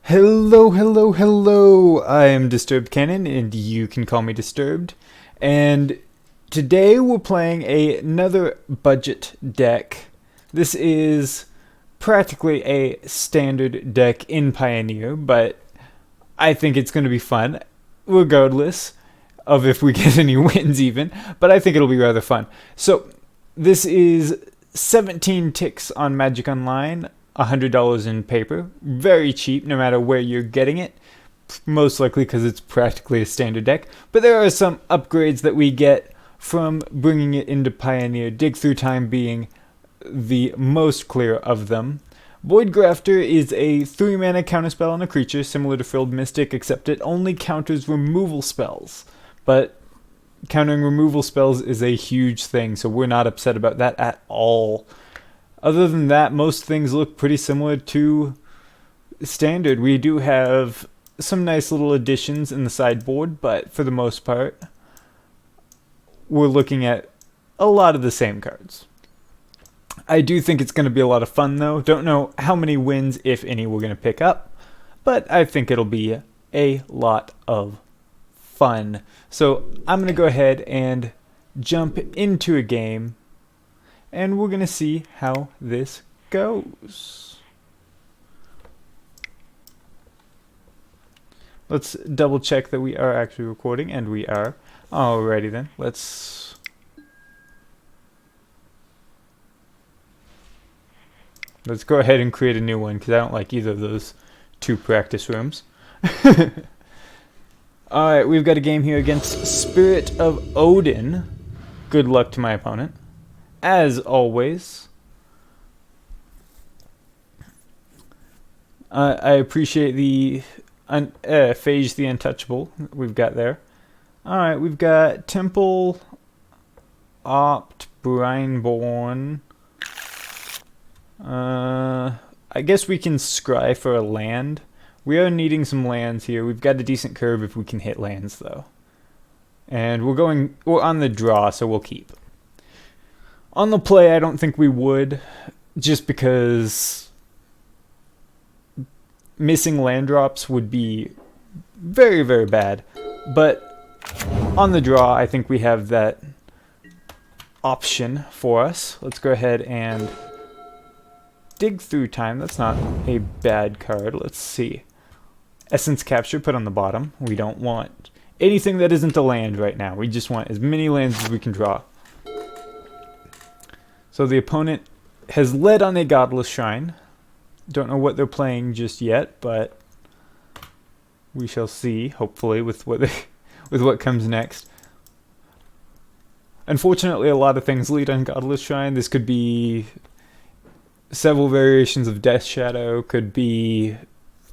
Hello, hello, hello. I am disturbedcanon, and you can call me Disturbed. And today we're playing another budget deck. This is practically a standard deck in Pioneer, but I think it's going to be fun, regardless of if we get any wins even. But I think it'll be rather fun. So this is 17 ticks on Magic Online. $100 in paper. Very cheap no matter where you're getting it. Most likely because it's practically a standard deck. But there are some upgrades that we get from bringing it into Pioneer. Dig Through Time being the most clear of them. Void Grafter is a 3-mana counterspell on a creature similar to Frilled Mystic, except it only counters removal spells. But countering removal spells is a huge thing, so we're not upset about that at all. Other than that, most things look pretty similar to standard. We do have some nice little additions in the sideboard, but for the most part, we're looking at a lot of the same cards. I do think it's going to be a lot of fun, though. Don't know how many wins, if any, we're going to pick up, but I think it'll be a lot of fun. So I'm going to go ahead and jump into a game, and we're going to see how this goes. Let's double check that we are actually recording, and we are. Alrighty then, let's go ahead and create a new one, because I don't like either of those two practice rooms. Alright, we've got a game here against Spirit of Odin. Good luck to my opponent. As always, I appreciate the Phage the Untouchable we've got there. Alright, we've got Temple, Opt, Brineborn. I guess we can scry for a land. We are needing some lands here. We've got a decent curve if we can hit lands, though. And we're on the draw, so we'll keep. On the play, I don't think we would, just because missing land drops would be very, very bad. But on the draw, I think we have that option for us. Let's go ahead and Dig Through Time. That's not a bad card. Let's see. Essence Capture put on the bottom. We don't want anything that isn't a land right now. We just want as many lands as we can draw. So the opponent has led on a Godless Shrine. Don't know what they're playing just yet, but we shall see, hopefully, with what comes next. Unfortunately, a lot of things lead on Godless Shrine. This could be several variations of Death Shadow, could be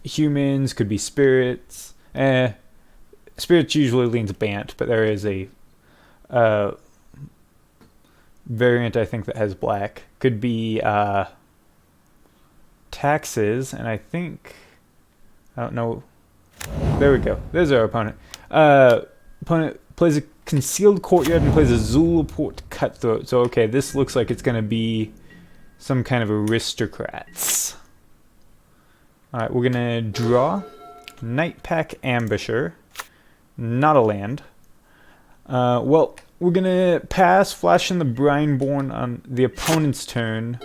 humans, could be spirits. Spirits usually leans Bant, but there is a variant I think that has black. Could be taxes, and I don't know. There we go. There's our opponent. Opponent plays a Concealed Courtyard and plays a Zulaport Cutthroat. So okay, this looks like it's going to be some kind of aristocrats. Alright, we're going to draw. Nightpack Ambusher. Not a land. Well, we're going to pass, flash in the Brineborn on the opponent's turn.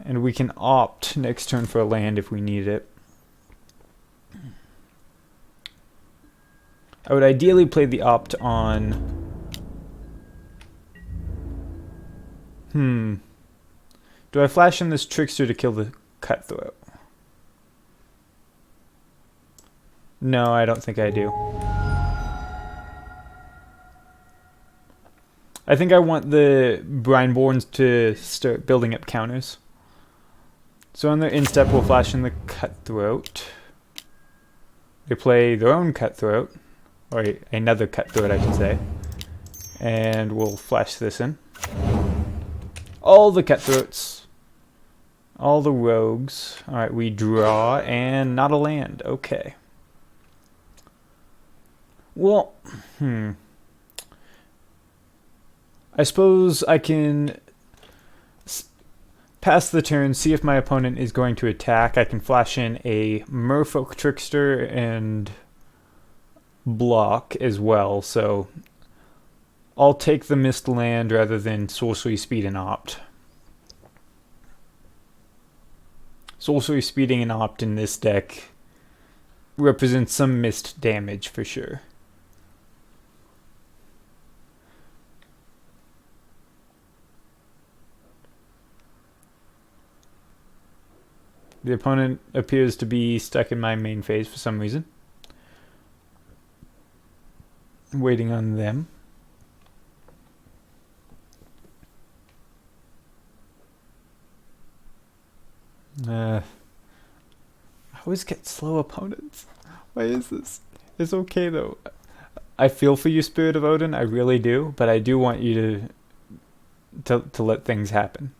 And we can opt next turn for a land if we need it. I would ideally play the opt on... Do I flash in this Trickster to kill the Cutthroat? No, I don't think I do. I think I want the Brineborns to start building up counters. So on their instep, we'll flash in the Cutthroat. They play their own Cutthroat. Or another Cutthroat, I should say. And we'll flash this in. All the Cutthroats. All the rogues. Alright, we draw, and not a land. Okay. Well, I suppose I can pass the turn, see if my opponent is going to attack. I can flash in a Merfolk Trickster and block as well, so I'll take the missed land rather than sorcery speed and opt. Sorcery speeding and opt in this deck represents some missed damage for sure. The opponent appears to be stuck in my main phase for some reason. Waiting on them. I always get slow opponents. Why is this? It's okay though. I feel for you, Spirit of Odin. I really do, but I do want you to let things happen.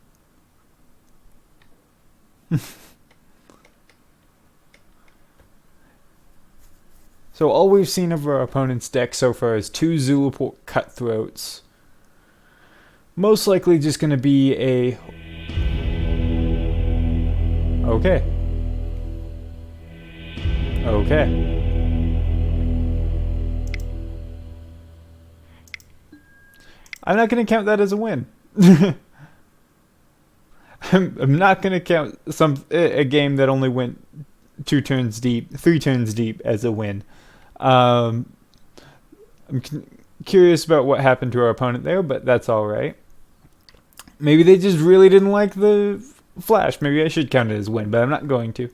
So all we've seen of our opponent's deck so far is 2 Zulaport Cutthroats. Most likely just going to be a... Okay. Okay. I'm not going to count that as a win. I'm not going to count a game that only went 3 turns deep as a win. I'm curious about what happened to our opponent there, but that's all right. Maybe they just really didn't like the flash. Maybe I should count it as a win, but I'm not going to.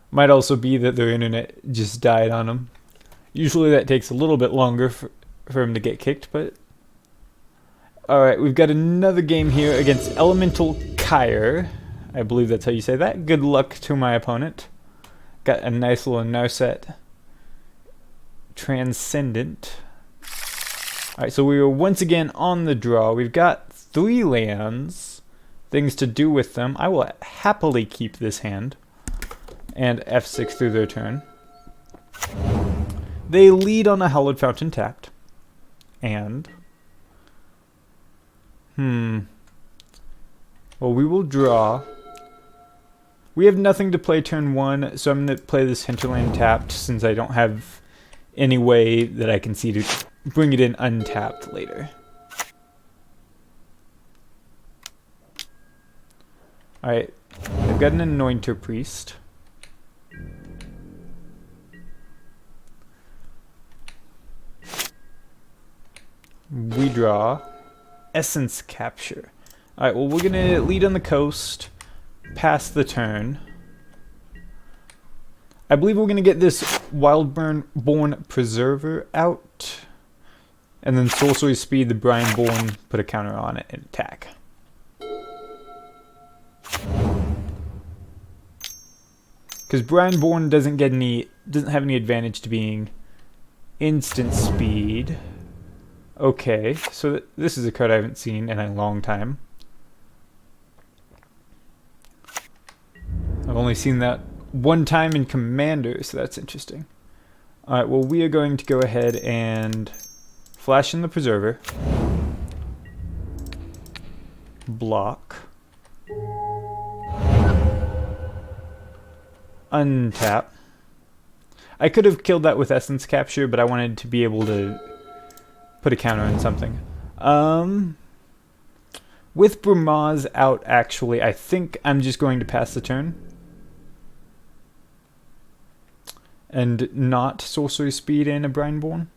Might also be that their internet just died on them. Usually that takes a little bit longer for him to get kicked, but... Alright, we've got another game here against Elemental Kyre. I believe that's how you say that. Good luck to my opponent. Got a nice little Narset. Transcendent. Alright, so we are once again on the draw. We've got 3 lands. Things to do with them. I will happily keep this hand. And F6 through their turn. They lead on a Hallowed Fountain tapped. And... well, we will draw. We have nothing to play turn 1, so I'm going to play this Hinterland tapped since I don't have any way that I can see to bring it in untapped later. Alright, I've got an Anointer Priest. We draw Essence Capture. Alright, well we're gonna lead on the coast, pass the turn. I believe we're gonna get this Wildborn Preserver out. And then Sorcery Speed the Brineborn, put a counter on it and attack. Because Brineborn doesn't have any advantage to being instant speed. Okay, so this is a card I haven't seen in a long time. I've only seen that one time in Commander, so that's interesting. Alright, well we are going to go ahead and flash in the Preserver. Block. Untap. I could have killed that with Essence Capture, but I wanted to be able to put a counter on something. With Brumaz out, actually, I think I'm just going to pass the turn. And not Sorcery Speed and a Brineborn.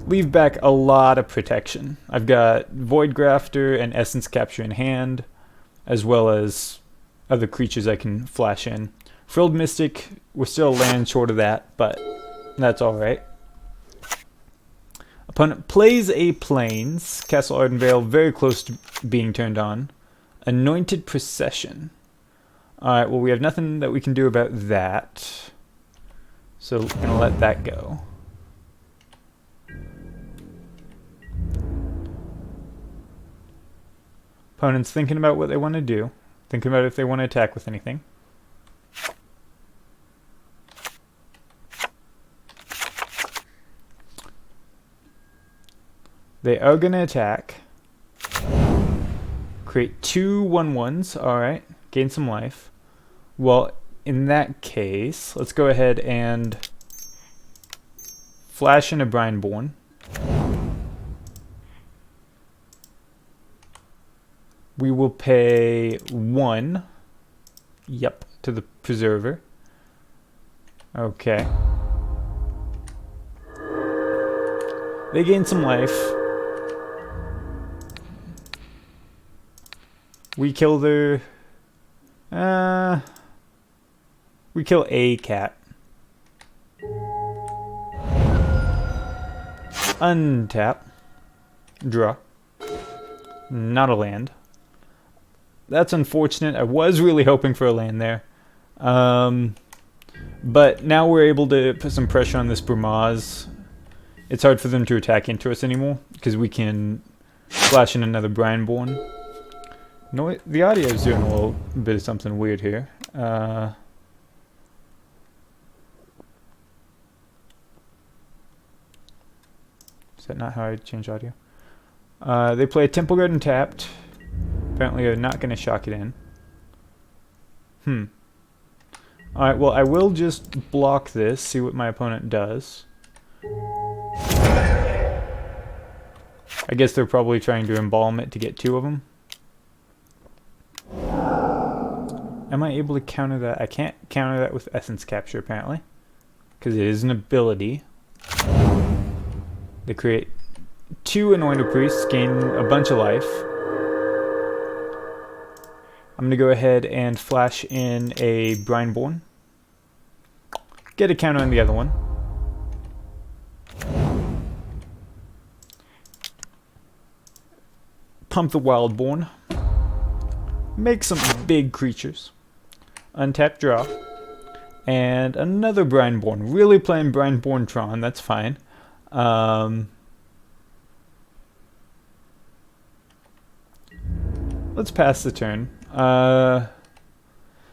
Leave back a lot of protection. I've got Void Grafter and Essence Capture in hand, as well as other creatures I can flash in. Frilled Mystic, we're still a land short of that, but that's alright. Opponent plays a Plains. Castle Ardenvale very close to being turned on. Anointed Procession. Alright, well we have nothing that we can do about that. So we're going to let that go. Opponent's thinking about what they want to do. Thinking about if they want to attack with anything. They are going to attack. Create 2 1/1s. Alright. Gain some life. Well, in that case, let's go ahead and flash in a Brineborn. We will pay 1. Yep, to the Preserver. Okay. They gain some life. We kill their... we kill a cat. Untap. Draw. Not a land. That's unfortunate. I was really hoping for a land there. But now we're able to put some pressure on this Brumaz. It's hard for them to attack into us anymore, because we can flash in another Brineborn. No, the audio is doing a little bit of something weird here. Is that not how I change audio? They play a Temple Garden tapped. Apparently they're not going to shock it in. Alright, well I will just block this, see what my opponent does. I guess they're probably trying to embalm it to get 2 of them. Am I able to counter that? I can't counter that with Essence Capture apparently, because it is an ability. They create 2 Anointed Priests, gain a bunch of life. I'm going to go ahead and flash in a Brineborn. Get a counter on the other one. Pump the Wildborn. Make some big creatures. Untap, draw. And another Brineborn. Really playing Brineborn Tron, that's fine. Let's pass the turn. The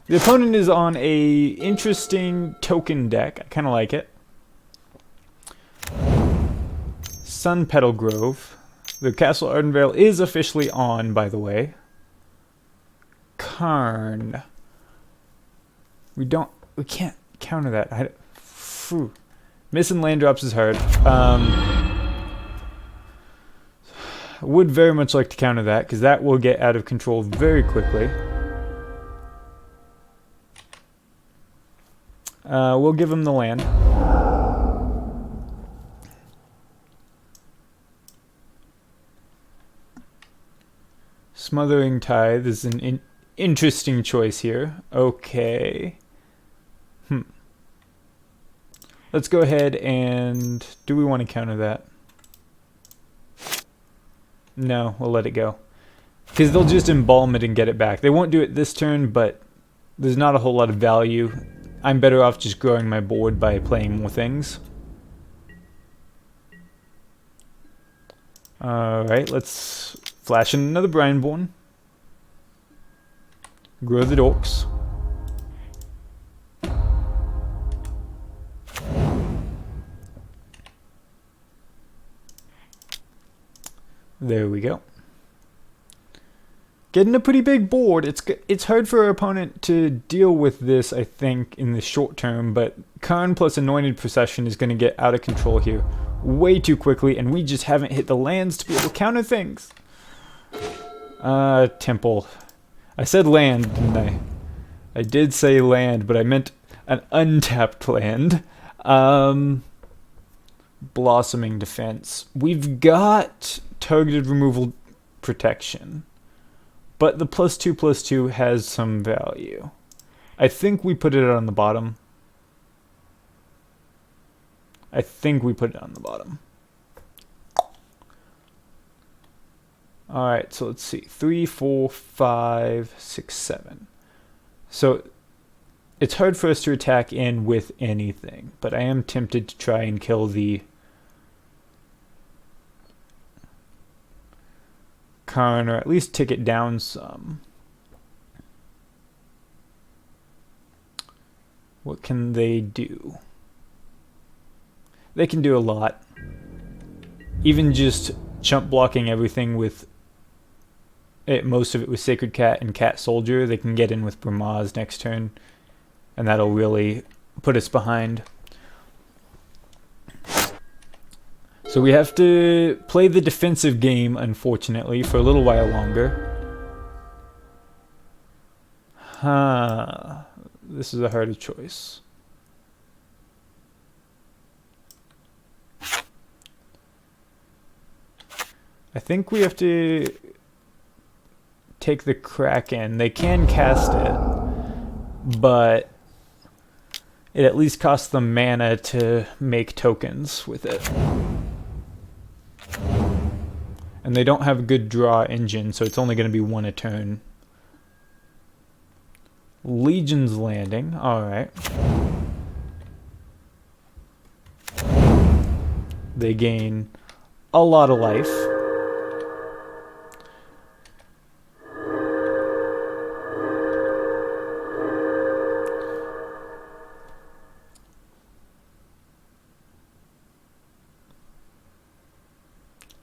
opponent is on a interesting token deck. I kind of like it. Sun Petal Grove. The Castle Ardenvale is officially on, by the way. Karn. We can't counter that. Missing land drops is hard. Would very much like to counter that, because that will get out of control very quickly. We'll give him the land. Smothering Tithe is an interesting choice here. Okay. Let's go ahead and... Do we want to counter that? No, we'll let it go. Because they'll just embalm it and get it back. They won't do it this turn, but there's not a whole lot of value. I'm better off just growing my board by playing more things. Alright, let's flash in another Brineborn. Grow the Dorks. There we go. Getting a pretty big board. It's hard for our opponent to deal with this, I think, in the short term, but Karn plus Anointed Procession is going to get out of control here way too quickly, and we just haven't hit the lands to be able to counter things. Temple. I said land, didn't I? I did say land, but I meant an untapped land. Blossoming Defense. We've got targeted removal protection, but the +2/+2 has some value. I think we put it on the bottom. Alright, so let's see. 3, 4, 5, 6, 7. So it's hard for us to attack in with anything, but I am tempted to try and kill the Karn, or at least tick it down some. What can they do? They can do a lot. Even just chump blocking everything with it, most of it with Sacred Cat and Cat Soldier. They can get in with Bramaz next turn, and that'll really put us behind. So we have to play the defensive game, unfortunately, for a little while longer. This is a harder choice. I think we have to take the Kraken. They can cast it, but it at least costs them mana to make tokens with it. And they don't have a good draw engine, so it's only going to be one a turn. Legion's Landing, alright. They gain a lot of life.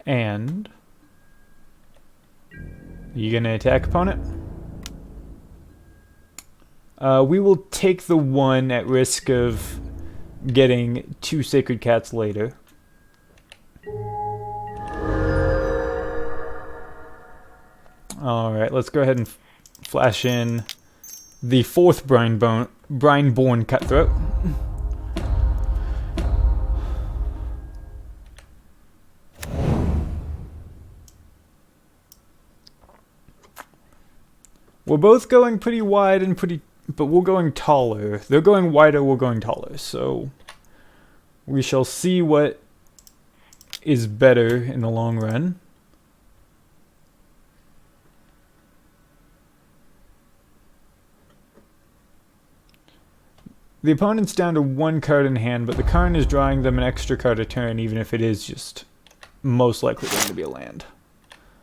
And you gonna attack opponent? We will take the one at risk of getting 2 Sacred Cats later. Alright, let's go ahead and flash in the 4th Brineborn Cutthroat. We're both going pretty wide and but we're going taller. They're going wider, we're going taller. So we shall see what is better in the long run. The opponent's down to 1 card in hand, but the Karn is drawing them an extra card a turn, even if it is just most likely going to be a land.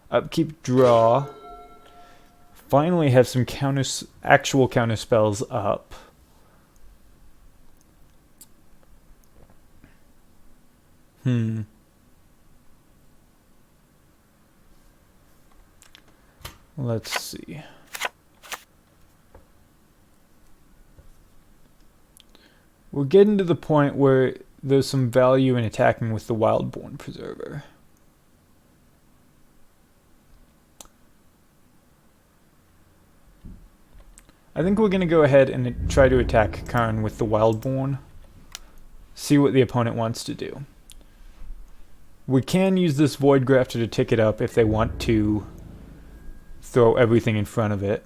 Upkeep, draw. Finally have some actual counter spells up. Let's see. We're getting to the point where there's some value in attacking with the Wildborn Preserver. I think we're going to go ahead and try to attack Karn with the Wildborn. See what the opponent wants to do. We can use this Void Grafter to tick it up if they want to throw everything in front of it.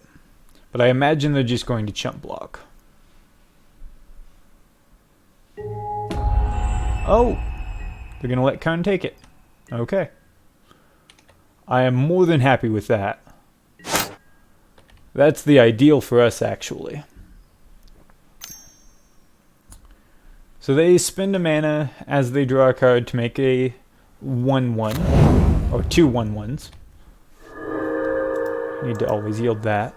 But I imagine they're just going to chump block. Oh! They're going to let Karn take it. Okay. I am more than happy with that. That's the ideal for us, actually. So they spend a mana as they draw a card to make a 1/1, or 2 1/1s. Need to always yield that.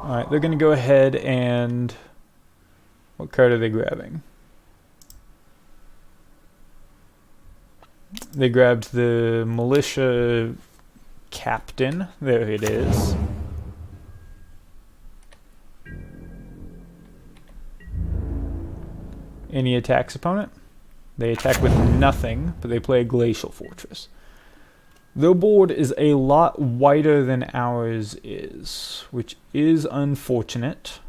Alright, they're going to go ahead and... What card are they grabbing? They grabbed the Militia Captain. There it is. Any attacks opponent? They attack with nothing, but they play a Glacial Fortress. Their board is a lot wider than ours is, which is unfortunate.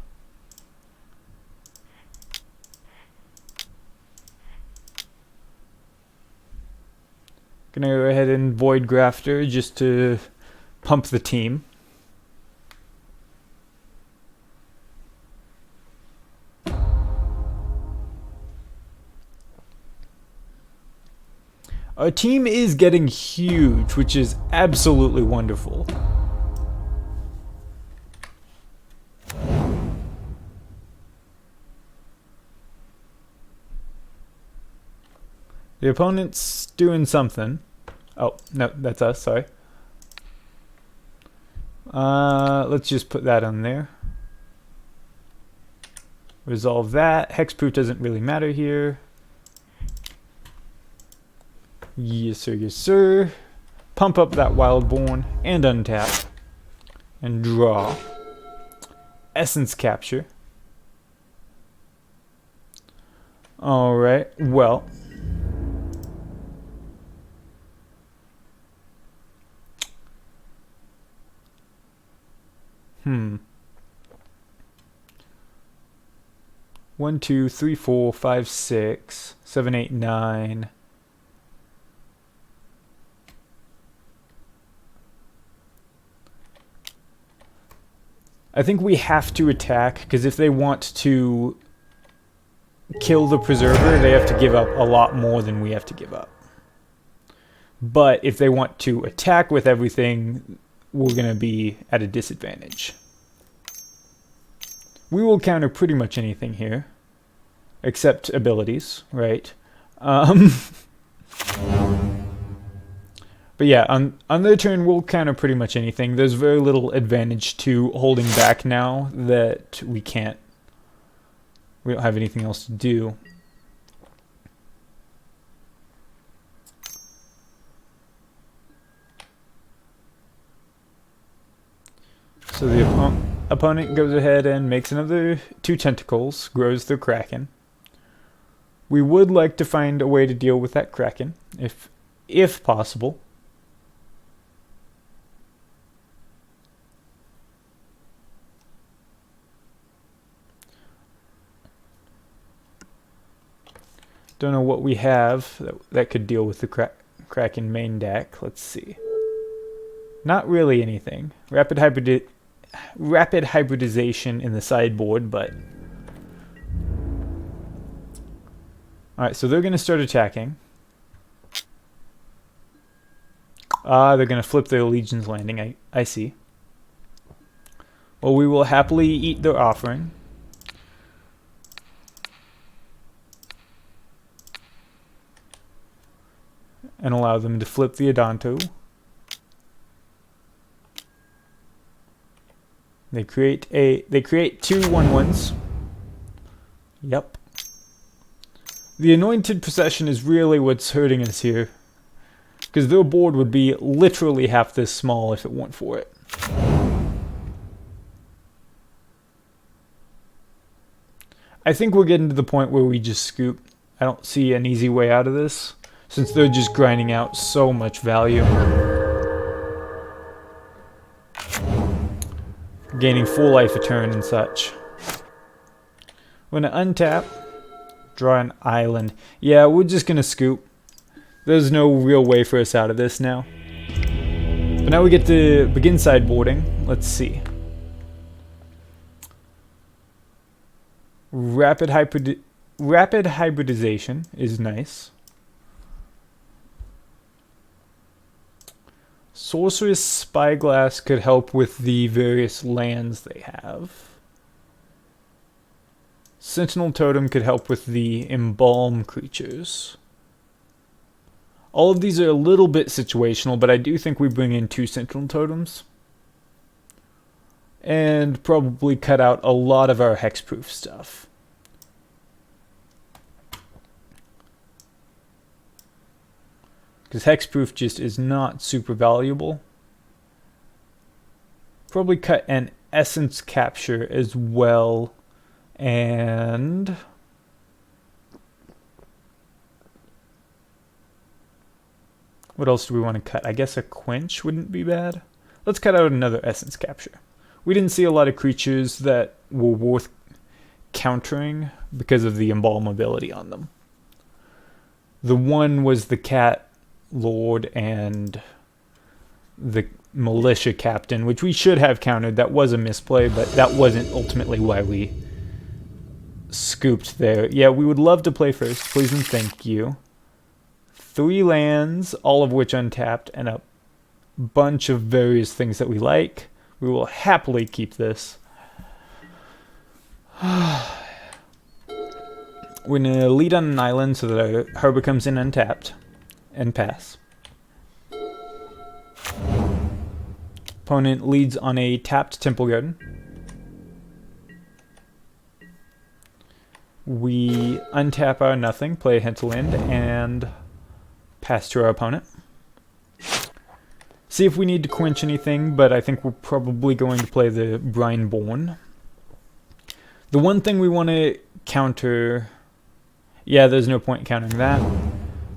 Gonna go ahead and Void Grafter just to pump the team. Our team is getting huge, which is absolutely wonderful. The opponent's doing something. Oh, no, that's us, sorry. Let's just put that on there. Resolve that. Hexproof doesn't really matter here. Yes, sir, yes, sir. Pump up that Wildborn and untap. And draw. Essence capture. Alright, well. One, two, three, 4, 5, 6, 7, 8, 9. I think we have to attack, because if they want to kill the Preserver, they have to give up a lot more than we have to give up. But if they want to attack with everything, we're going to be at a disadvantage. We will counter pretty much anything here, except abilities, right? But yeah, on their turn, we'll counter pretty much anything. There's very little advantage to holding back now that we don't have anything else to do. So the opponent goes ahead and makes another 2 tentacles, grows their Kraken. We would like to find a way to deal with that Kraken, if possible. Don't know what we have that could deal with the Kraken main deck. Let's see. Not really anything. Rapid hybridization in the sideboard, but... Alright, so they're going to start attacking. They're going to flip their Legion's Landing, I see. Well, we will happily eat their offering. And allow them to flip the Adanto. They create 2 1/1s. Yep. The Anointed Procession is really what's hurting us here, because their board would be literally half this small if it weren't for it. I think we're getting to the point where we just scoop. I don't see an easy way out of this, since they're just grinding out so much value. Gaining full life a turn and such. We're going to untap, draw an island. Yeah, we're just going to scoop. There's no real way for us out of this now. But now we get to begin sideboarding. Let's see. Rapid hybridization is nice. Sorceress Spyglass could help with the various lands they have. Sentinel Totem could help with the Embalm creatures. All of these are a little bit situational, but I do think we bring in 2 Sentinel Totems. And probably cut out a lot of our hexproof stuff. Because hexproof just is not super valuable. Probably cut an essence capture as well. And what else do we want to cut? I guess a quench wouldn't be bad. Let's cut out another essence capture. We didn't see a lot of creatures that were worth countering because of the embalm ability on them. The one was the Cat Lord and the Militia Captain, which we should have countered. That was a misplay, but that wasn't ultimately why we scooped there. Yeah, we would love to play first, please and thank you. 3 lands, all of which untapped, and a bunch of various things that we like. We will happily keep this. We're going to lead on an island so that her becomes in untapped. And pass. Opponent leads on a tapped Temple Garden. We untap our nothing, play a hinterland, and pass to our opponent. See if we need to quench anything, but I think we're probably going to play the Brineborn. The one thing we want to counter... Yeah, there's no point countering that.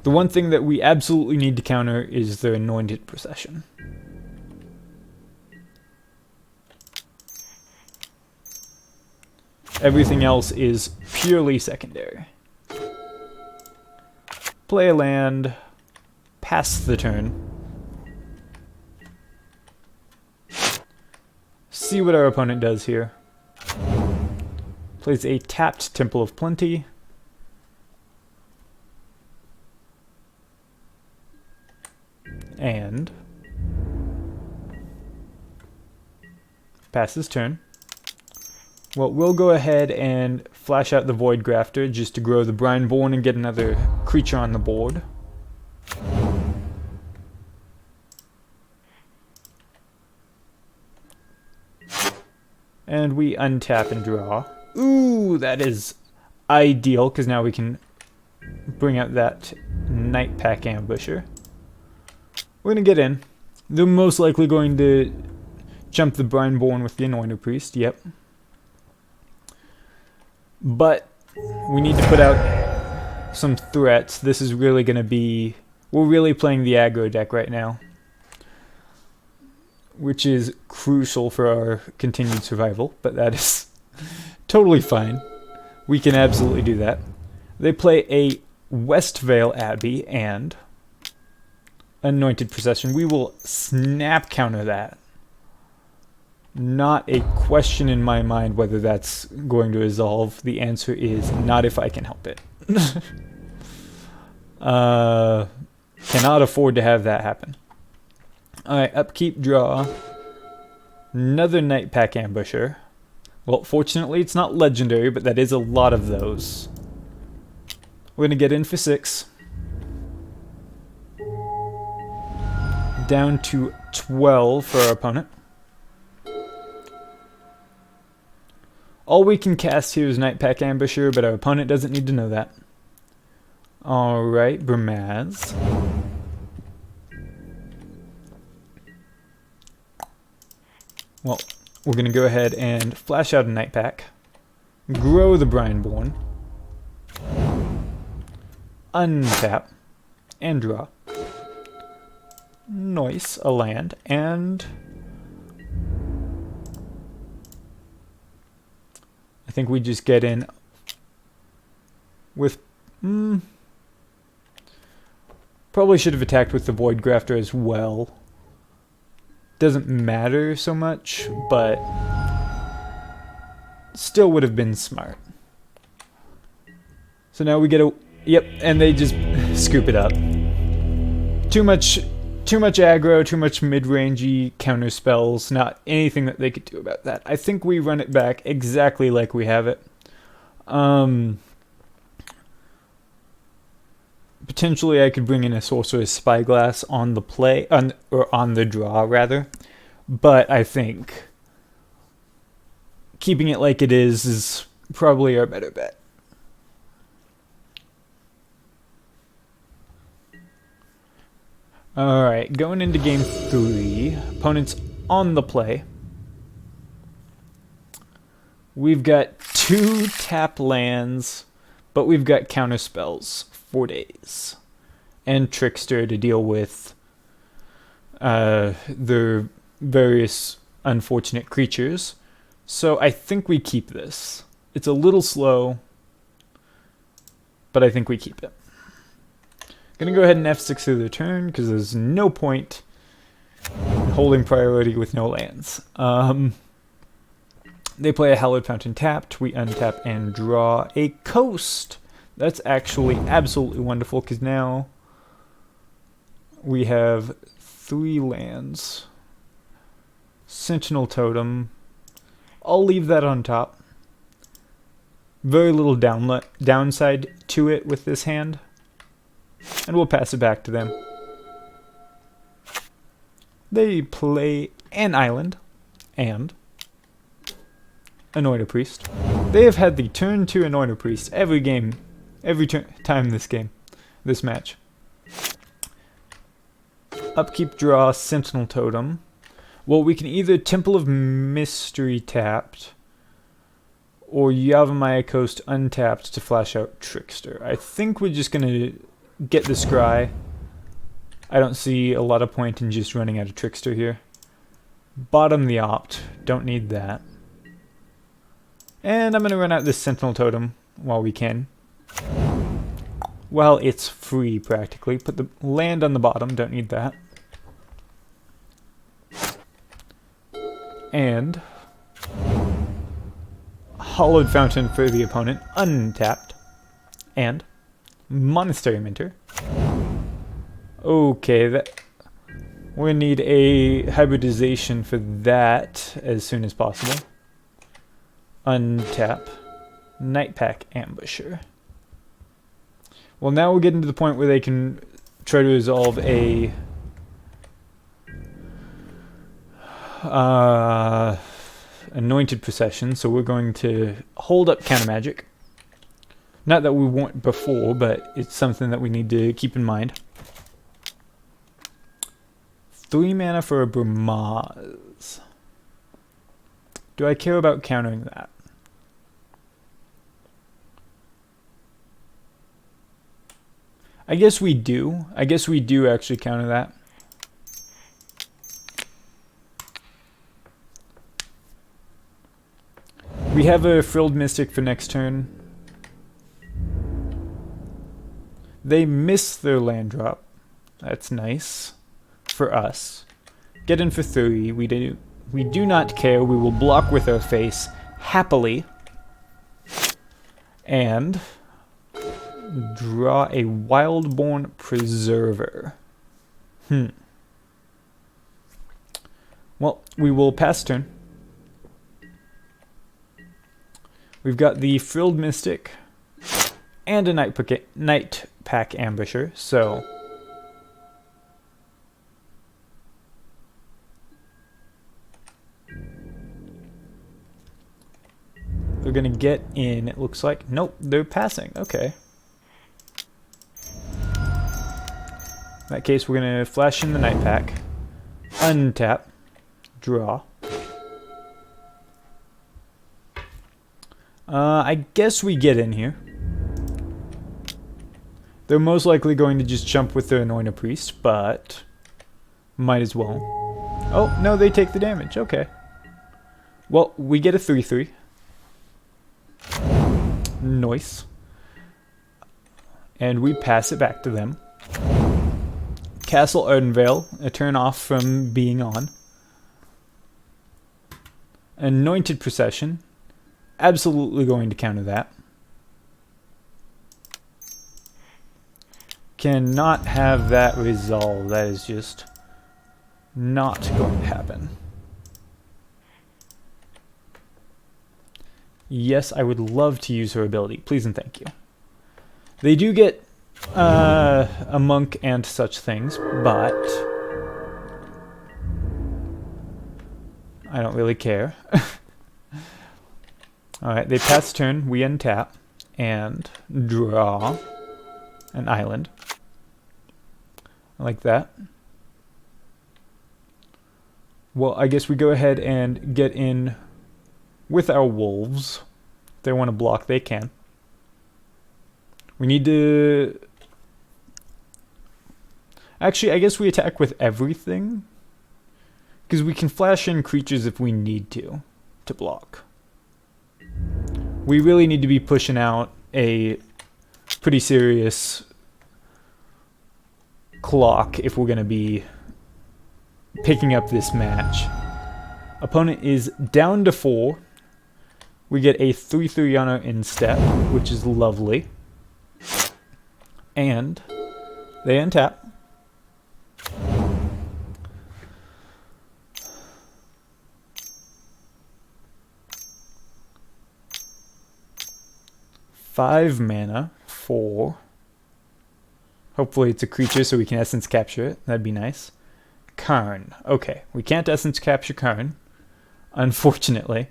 The one thing that we absolutely need to counter is the Anointed Procession. Everything else is purely secondary. Play a land, pass the turn. See what our opponent does here. Plays a tapped Temple of Plenty. And passes turn. Well, we'll go ahead and flash out the Void Grafter just to grow the Brineborn and get another creature on the board. And we untap and draw. Ooh, that is ideal, because now we can bring out that Night Pack Ambusher. We're going to get in. They're most likely going to jump the Brineborn with the Anointed Priest, yep. But we need to put out some threats. This is really going to be... We're really playing the aggro deck right now, which is crucial for our continued survival, but that is totally fine. We can absolutely do that. They play a Westvale Abbey and Anointed Procession. We will snap counter that. Not a question in my mind whether that's going to resolve. The answer is not if I can help it. Cannot afford to have that happen. Alright, upkeep, draw. Another Night Pack Ambusher. Well, fortunately it's not legendary, but that is a lot of those. We're going to get in for 6. Down to 12 for our opponent. All we can cast here is Night Pack Ambusher, but our opponent doesn't need to know that. Alright, Bramaz. Well, we're going to go ahead and flash out a Night Pack. Grow the Brineborn. Untap. And draw. Nice, a land. And... I think we just get in with... Probably should have attacked with the Void Grafter as well. Doesn't matter so much, but still would have been smart. So now we get a... Yep, and they just scoop it up. Too much aggro, too much mid-rangey counter spells, not anything that they could do about that. I think we run it back exactly like we have it. Potentially I could bring in a Sorcerer's Spyglass on the play, or on the draw rather, but I think keeping it like it is probably our better bet. Alright, going into game 3, opponent's on the play. We've got 2 tap lands, but we've got counter spells for days. And Trickster to deal with the various unfortunate creatures. So I think we keep this. It's a little slow, but I think we keep it. Gonna go ahead and F6 through the turn, because there's no point in holding priority with no lands. They play a Hallowed Fountain tapped, we untap and draw a Coast. That's actually absolutely wonderful, because now we have 3 lands. Sentinel Totem. I'll leave that on top. Very little downside to it with this hand. And we'll pass it back to them. They play an island and Anointed Priest. They have had the turn 2 Anointer Priest every game, every time this match. Upkeep, draw, Sentinel Totem. Well, we can either Temple of Mystery tapped, or Yavimaya Coast untapped to flash out Trickster. I think we're just going to get the Scry. I don't see a lot of point in just running out of Trickster here. Bottom the Opt. Don't need that. And I'm going to run out this Sentinel Totem while we can. Well, it's free practically. Put the land on the bottom. Don't need that. And Hollowed Fountain for the opponent, untapped. And Monastery Minter. Okay, we're gonna need a hybridization for that as soon as possible. Untap. Nightpack Ambusher. Well, now we're getting to the point where they can try to resolve a Anointed Procession, so we're going to hold up Counter Magic. Not that we weren't before, but it's something that we need to keep in mind. 3 mana for a Brahmaz. Do I care about countering that? I guess we do. I guess we do actually counter that. We have a Frilled Mystic for next turn. They miss their land drop. That's nice for us. Get in for 3. We do not care. We will block with our face happily. And draw a Wildborn Preserver. Well, we will pass turn. We've got the Frilled Mystic and a Nightpack Ambusher, so they're gonna get in, it looks like. Nope, they're passing. Okay. In that case, we're gonna flash in the Nightpack, untap, draw. I guess we get in here. They're most likely going to just jump with their Anointer Priest, but might as well. Oh, no, they take the damage. Okay. Well, we get a 3/3. Nice. And we pass it back to them. Castle Ardenvale, a turn off from being on. Anointed Procession. Absolutely going to counter that. Cannot have that resolve. That is just not going to happen. Yes, I would love to use her ability. Please and thank you. They do get a monk and such things, but I don't really care. Alright, they pass turn, we untap, and draw an island. Like that. Well, I guess we go ahead and get in with our wolves. If they want to block, they can. We need to... Actually, I guess we attack with everything. Because we can flash in creatures if we need to block. We really need to be pushing out a pretty serious clock if we're going to be picking up this match. Opponent is down to 4. We get a 3/3 on our instep, which is lovely. And they untap. Five mana for... Hopefully it's a creature so we can Essence Capture it. That'd be nice. Karn. Okay, we can't Essence Capture Karn, unfortunately.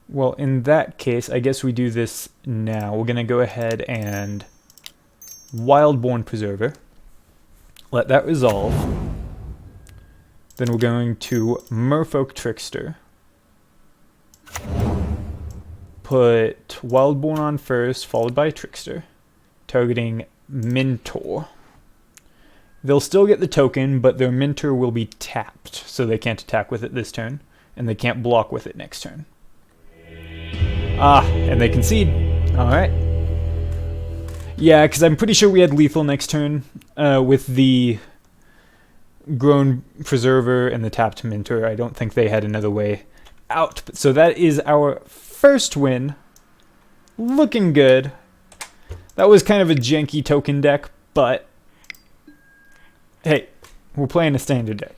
Well, in that case, I guess we do this now. We're going to go ahead and Wildborn Preserver. Let that resolve. Then we're going to Merfolk Trickster. Put Wildborn on first, followed by Trickster. Targeting Mentor. They'll still get the token, but their Mentor will be tapped, so they can't attack with it this turn, and they can't block with it next turn. Ah, and they concede. Alright. Yeah, because I'm pretty sure we had lethal next turn with the Grown Preserver and the tapped Mentor. I don't think they had another way out. So that is our first win. Looking good. That was kind of a janky token deck, but hey, we're playing a standard deck.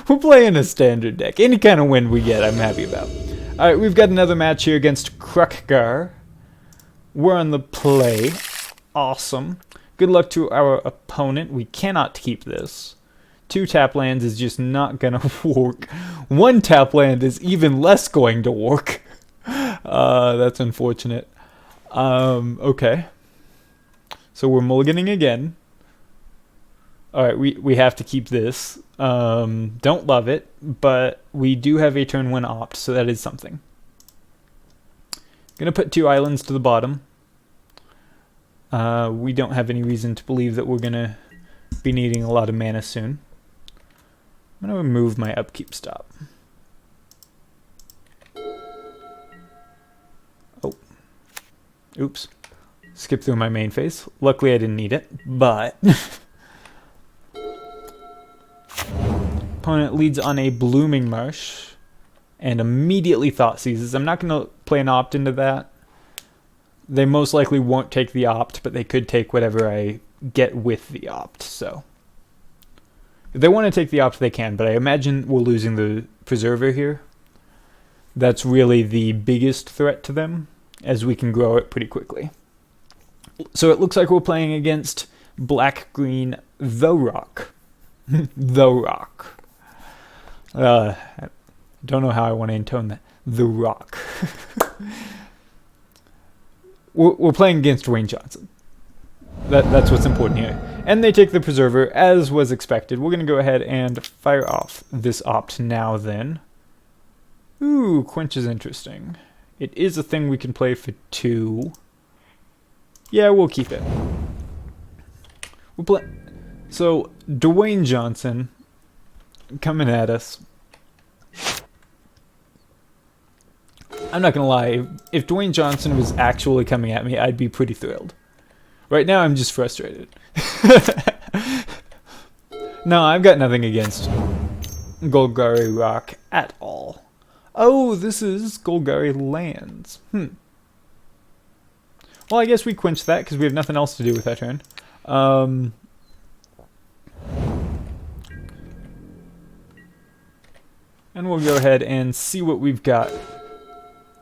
We're playing a standard deck. Any kind of win we get, I'm happy about. Alright, we've got another match here against Krukgar. We're on the play. Awesome. Good luck to our opponent. We cannot keep this. 2 tap lands is just not going to work. 1 tap land is even less going to work. That's unfortunate. Okay. So we're mulliganing again. Alright, we have to keep this. Don't love it, but we do have a turn 1 opt, so that is something. Gonna put 2 islands to the bottom. We don't have any reason to believe that we're gonna be needing a lot of mana soon. I'm gonna remove my upkeep stop. Oh. Oops. Skip through my main phase. Luckily I didn't need it, but opponent leads on a Blooming Marsh and immediately Thought Seizes. I'm not going to play an opt into that. They most likely won't take the opt, but they could take whatever I get with the opt. So if they want to take the opt, they can, but I imagine we're losing the Preserver here. That's really the biggest threat to them, as we can grow it pretty quickly. So it looks like we're playing against black-green The Rock. The Rock. I don't know how I want to intone that. The Rock. We're playing against Dwayne Johnson. That's what's important here. And they take the Preserver, as was expected. We're going to go ahead and fire off this opt now then. Ooh, Quench is interesting. It is a thing we can play for 2. Yeah, we'll keep it. So, Dwayne Johnson coming at us. I'm not going to lie. If Dwayne Johnson was actually coming at me, I'd be pretty thrilled. Right now, I'm just frustrated. No, I've got nothing against Golgari Rock at all. Oh, this is Golgari Lands. Well, I guess we quench that because we have nothing else to do with that turn. And we'll go ahead and see what we've got.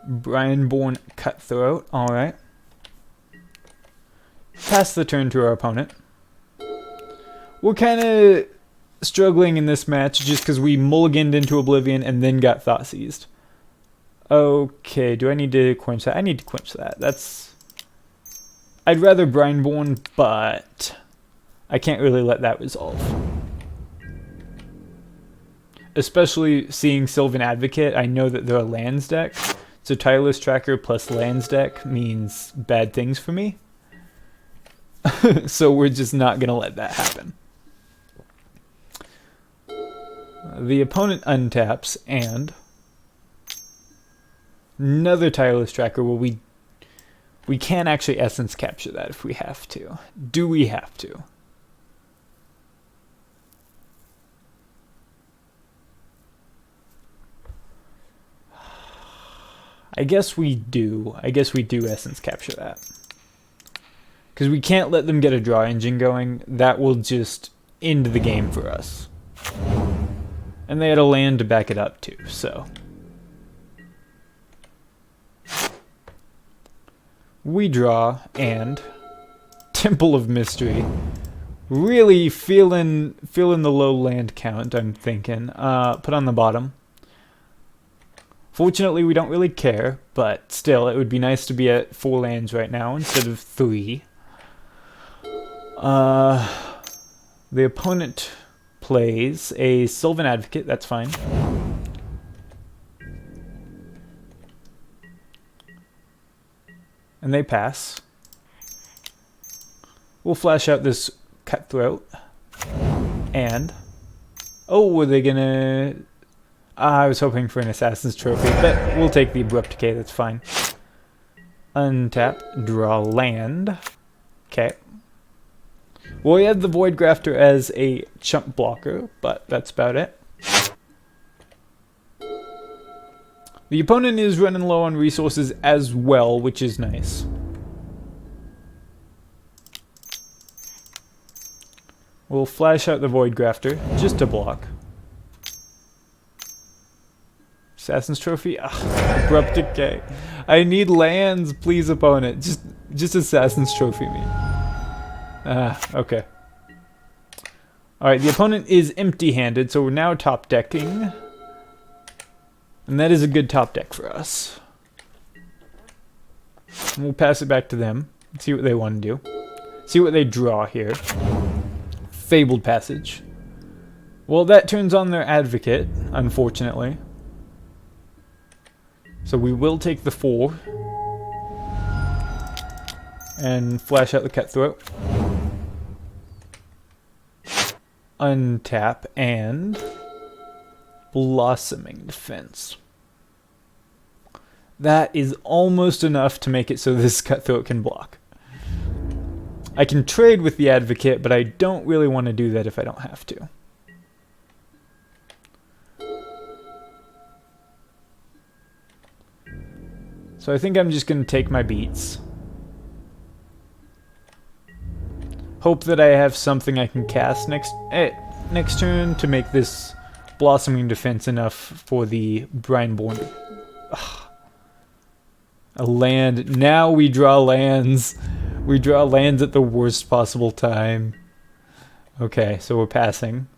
Brianborn Cutthroat. Alright. Pass the turn to our opponent. We're kind of struggling in this match just because we mulliganed into Oblivion and then got Thought Seized. Okay, do I need to quench that? I need to quench that. I'd rather Brianborn, but I can't really let that resolve. Especially seeing Sylvan Advocate, I know that they're a lands deck. So Tireless Tracker plus lands deck means bad things for me. So we're just not going to let that happen. The opponent untaps and another Tireless Tracker. Well, we can actually Essence Capture that if we have to. Do we have to? I guess we do. I guess we do Essence Capture that. Because we can't let them get a draw engine going. That will just end the game for us. And they had a land to back it up too, so. We draw, and Temple of Mystery. Really feeling the low land count, I'm thinking. Put on the bottom. Fortunately, we don't really care, but still, it would be nice to be at 4 lands right now instead of 3. The opponent plays a Sylvan Advocate, that's fine. And they pass. We'll flash out this Cutthroat. And... oh, were they gonna... I was hoping for an Assassin's Trophy, but we'll take the Abrupt Decay, that's fine. Untap, draw land. Okay. Well, we had the Void Grafter as a chump blocker, but that's about it. The opponent is running low on resources as well, which is nice. We'll flash out the Void Grafter, just to block. Assassin's Trophy? Ugh, Abrupt Decay. I need lands, please, opponent. Just Assassin's Trophy me. Okay. Alright, the opponent is empty-handed, so we're now top decking. And that is a good top deck for us. And we'll pass it back to them. See what they want to do. See what they draw here. Fabled Passage. Well, that turns on their Advocate, unfortunately. So we will take the 4. And flash out the Cutthroat. Untap and Blossoming Defense. That is almost enough to make it so this Cutthroat can block. I can trade with the Advocate, but I don't really want to do that if I don't have to. So I think I'm just going to take my beats. Hope that I have something I can cast next turn to make this Blossoming Defense enough for the Brineborn. A land. Now we draw lands. We draw lands at the worst possible time. Okay, so we're passing.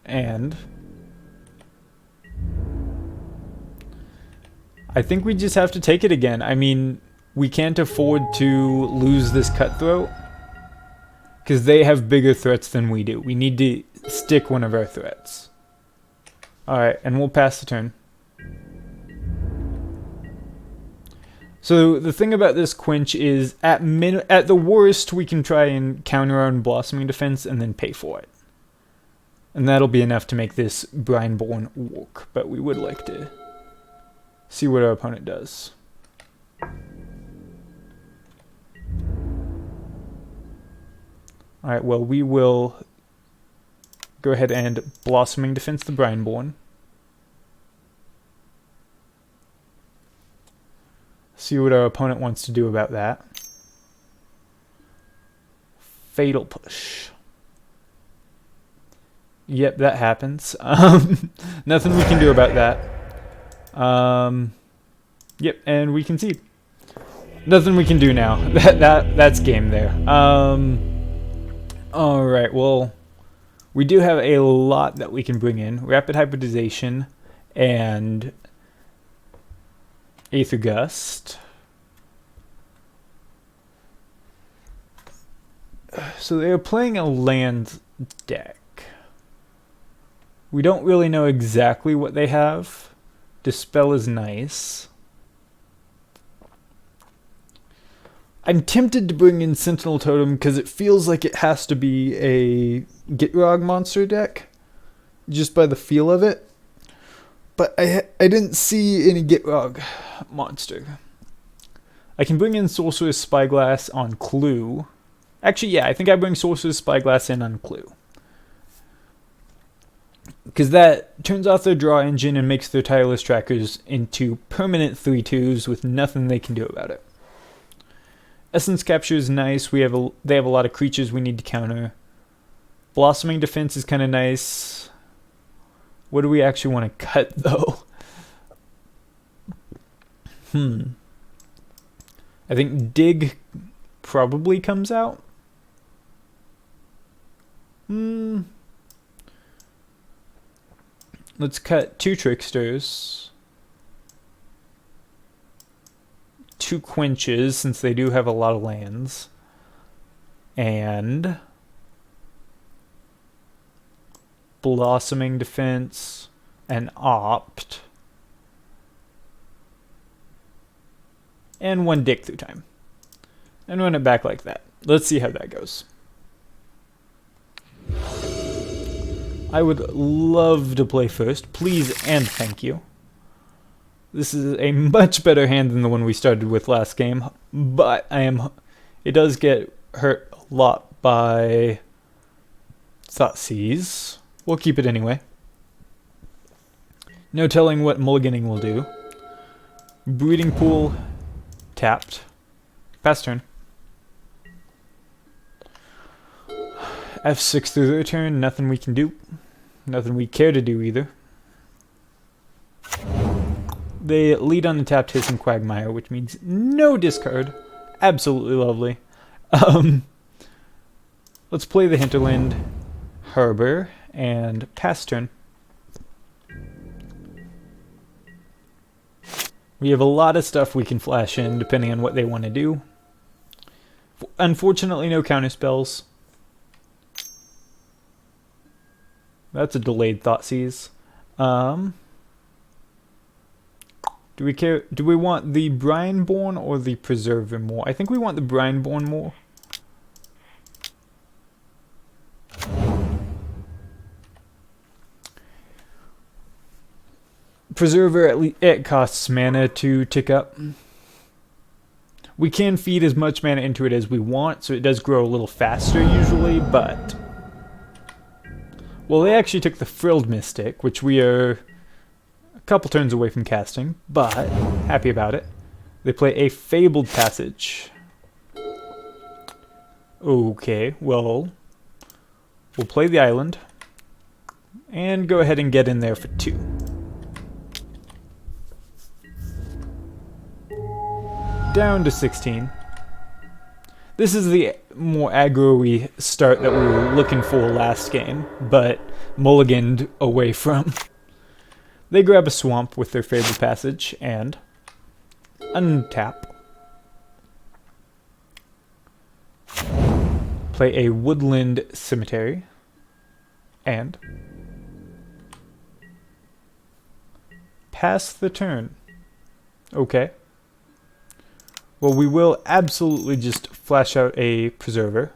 And I think we just have to take it again. I mean, we can't afford to lose this Cutthroat because they have bigger threats than we do. We need to stick one of our threats. Alright, and we'll pass the turn. So the thing about this Quench is at the worst we can try and counter our own Blossoming Defense and then pay for it. And that'll be enough to make this Brineborn work, but we would like to see what our opponent does. Alright, well, we will go ahead and Blossoming Defense the Brineborn. See what our opponent wants to do about that. Fatal Push. Yep, that happens. Nothing we can do about that. Yep, and we concede. Nothing we can do now. That's game there. Alright, well, we do have a lot that we can bring in. Rapid Hybridization and Aether Gust. So they're playing a land deck. We don't really know exactly what they have. Dispel is nice. I'm tempted to bring in Sentinel Totem because it feels like it has to be a Gitrog monster deck, just by the feel of it. But I didn't see any Gitrog monster. I can bring in Sorcerer's Spyglass on Clue. Actually, yeah, I think I bring Sorcerer's Spyglass in on Clue. Because that turns off their draw engine and makes their tireless trackers into permanent 3/2s with nothing they can do about it. Essence Capture is nice. They have a lot of creatures we need to counter. Blossoming Defense is kind of nice. What do we actually want to cut, though? I think Dig probably comes out. Let's cut 2 tricksters, 2 quenches, since they do have a lot of lands, and blossoming defense, and opt, and 1 dick through time, and run it back like that. Let's see how that goes. I would love to play first, please and thank you. This is a much better hand than the one we started with last game, but it does get hurt a lot by Thoughtseize. We'll keep it anyway. No telling what mulliganing will do. Breeding Pool tapped. Pass turn. F6 through their turn, nothing we can do. Nothing we care to do either. They lead on the tapped Hissing Quagmire, which means no discard. Absolutely lovely. Let's play the Hinterland Harbor and pass turn. We have a lot of stuff we can flash in depending on what they want to do. Unfortunately, no counter spells. That's a delayed Thoughtseize. Do we care? Do we want the Brineborn or the Preserver more? I think we want the Brineborn more. Preserver, at least it costs mana to tick up. We can feed as much mana into it as we want, so it does grow a little faster usually, but... Well, they actually took the Frilled Mystic, which we are a couple turns away from casting, but happy about it. They play a Fabled Passage. Okay, well, we'll play the island, and go ahead and get in there for 2. Down to 16. This is the more aggro-y start that we were looking for last game, but mulliganed away from. They grab a swamp with their Fabled Passage and untap. Play a Woodland Cemetery and pass the turn. Okay. Well, we will absolutely just flash out a Preserver.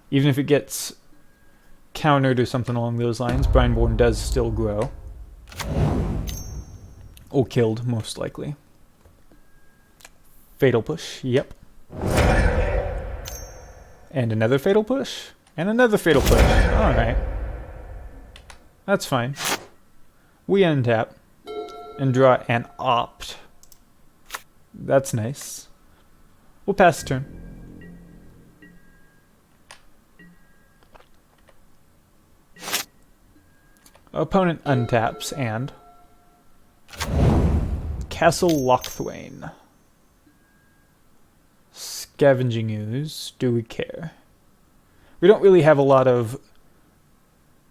Even if it gets countered or something along those lines, Brineborn does still grow. Or killed, most likely. Fatal Push, yep. And another Fatal Push. And another Fatal Push. Alright. That's fine. We untap and draw an Opt. That's nice. We'll pass the turn. Opponent untaps and Castle Lochthwain. Scavenging Ooze. Do we care? We don't really have a lot of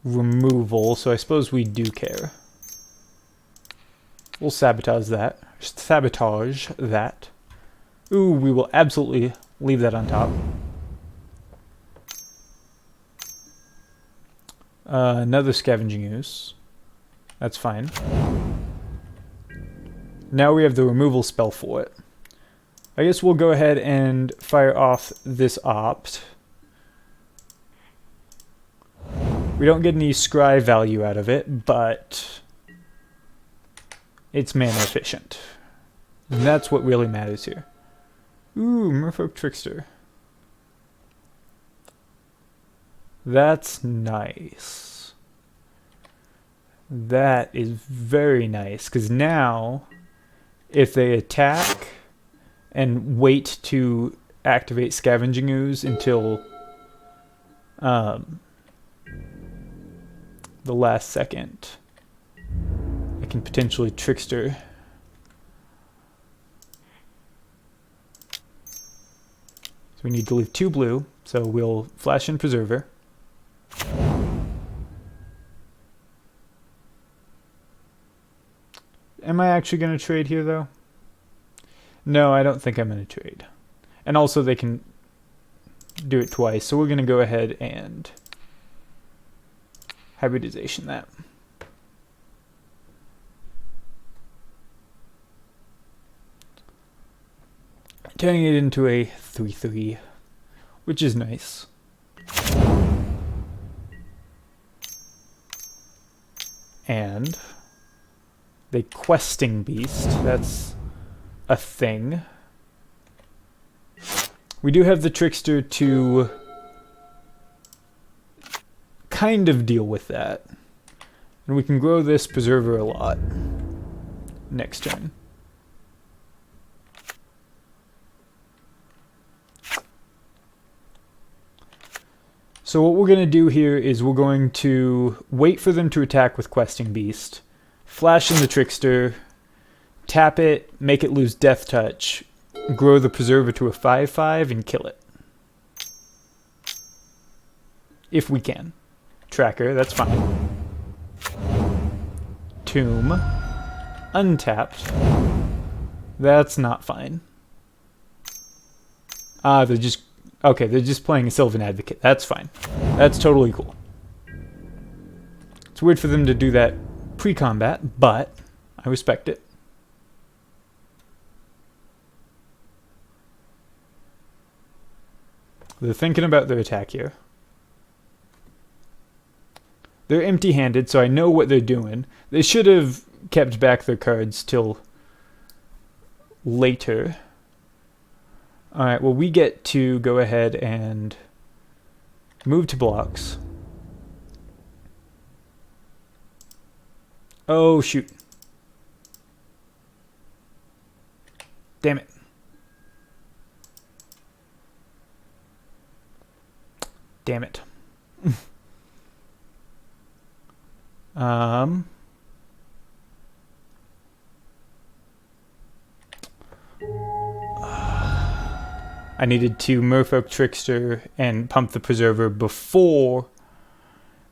removal, so I suppose we do care. We'll sabotage that. Ooh, we will absolutely leave that on top. Another Scavenging Ooze. That's fine. Now we have the removal spell for it. I guess we'll go ahead and fire off this Opt. We don't get any scry value out of it, but it's mana efficient. And that's what really matters here. Ooh, Merfolk Trickster. That's nice. That is very nice, because now, if they attack and wait to activate Scavenging Ooze until the last second, I can potentially Trickster. So we need to leave 2 blue, so we'll flash in Preserver. Am I actually going to trade here, though? No, I don't think I'm going to trade. And also, they can do it twice, so we're going to go ahead and hybridization that. Turning it into a 3/3, which is nice. And the questing beast, that's a thing. We do have the trickster to kind of deal with that. And we can grow this preserver a lot next turn. So what we're going to do here is we're going to wait for them to attack with Questing Beast, flash in the Trickster, tap it, make it lose Death Touch, grow the Preserver to a 5/5, and kill it. If we can. Tracker, that's fine. Tomb. Untapped. That's not fine. They're just... Okay, they're just playing a Sylvan Advocate. That's fine. That's totally cool. It's weird for them to do that pre-combat, but I respect it. They're thinking about their attack here. They're empty-handed, so I know what they're doing. They should have kept back their cards till later. Alright, well, we get to go ahead and move to blocks. Oh, shoot. Damn it. Damn it. I needed to Merfolk Trickster and pump the Preserver before,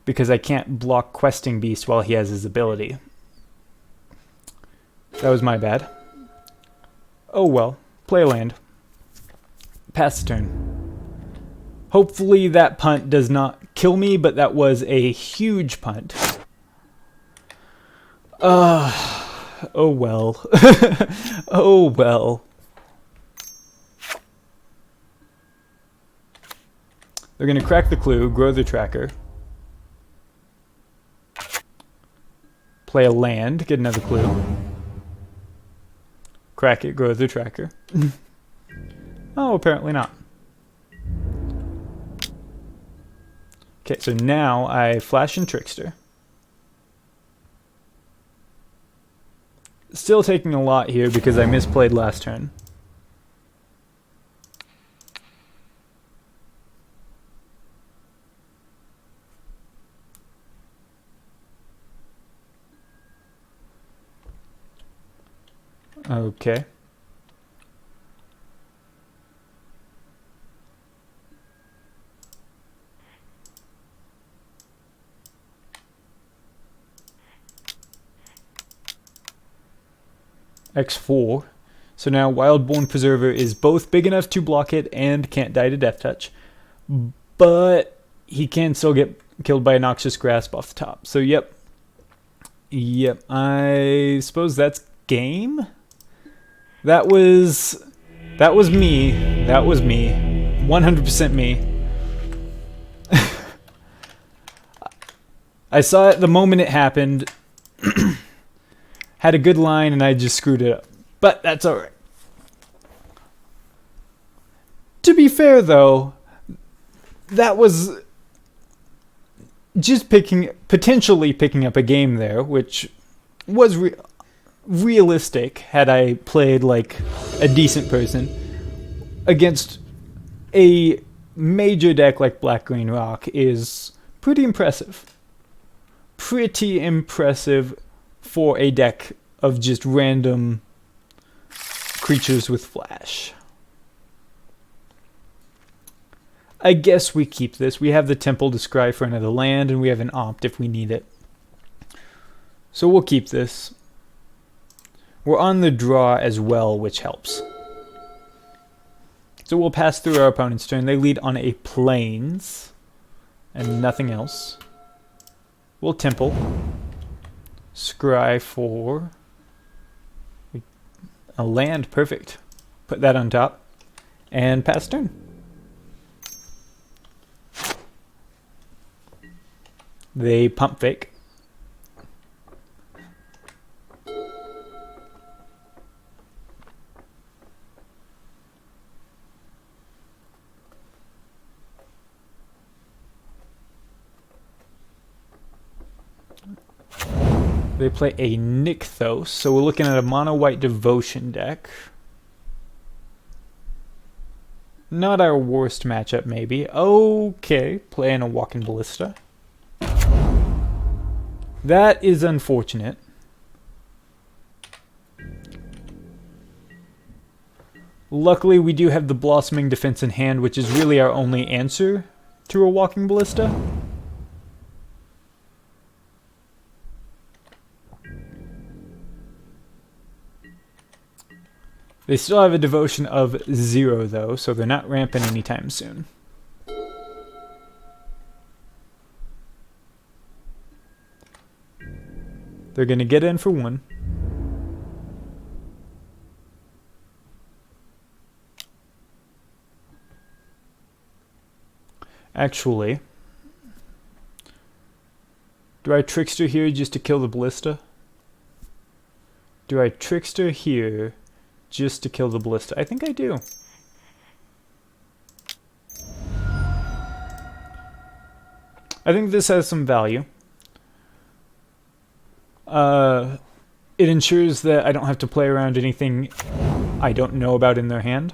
because I can't block Questing Beast while he has his ability. That was my bad. Oh well. Play a land. Pass the turn. Hopefully that punt does not kill me, but that was a huge punt. Oh well. Oh well. They're going to crack the clue, grow the tracker. Play a land, get another clue. Crack it, grow the tracker. Oh, apparently not. Okay, so now I flash in Trickster. Still taking a lot here because I misplayed last turn. Okay. X4. So now Wildborn Preserver is both big enough to block it and can't die to Death Touch. But he can still get killed by a Noxious Grasp off the top. So yep. Yep. I suppose that's game? That was me. That was me. 100% me. I saw it the moment it happened. Had a good line and I just screwed it up. But that's alright. To be fair though, that was just potentially picking up a game there, which was realistic had I played like a decent person against a major deck like Black-Green Rock is pretty impressive. Pretty impressive for a deck of just random creatures with flash. I guess we keep this. We have the temple to scry for another land, and we have an opt if we need it. So we'll keep this. We're on the draw as well, which helps. So we'll pass through our opponent's turn. They lead on a plains and nothing else. We'll temple. Scry for a land. Perfect. Put that on top. And pass turn. They pump fake. They play a Nykthos, so we're looking at a mono-white devotion deck. Not our worst matchup, maybe. Okay, playing a walking ballista. That is unfortunate. Luckily, we do have the Blossoming Defense in hand, which is really our only answer to a walking ballista. They still have a devotion of 0, though, so they're not ramping anytime soon. They're going to get in for 1. Actually, do I Trickster here just to kill the ballista? Do I Trickster here just to kill the ballista? I think I do. I think this has some value. It ensures that I don't have to play around anything I don't know about in their hand.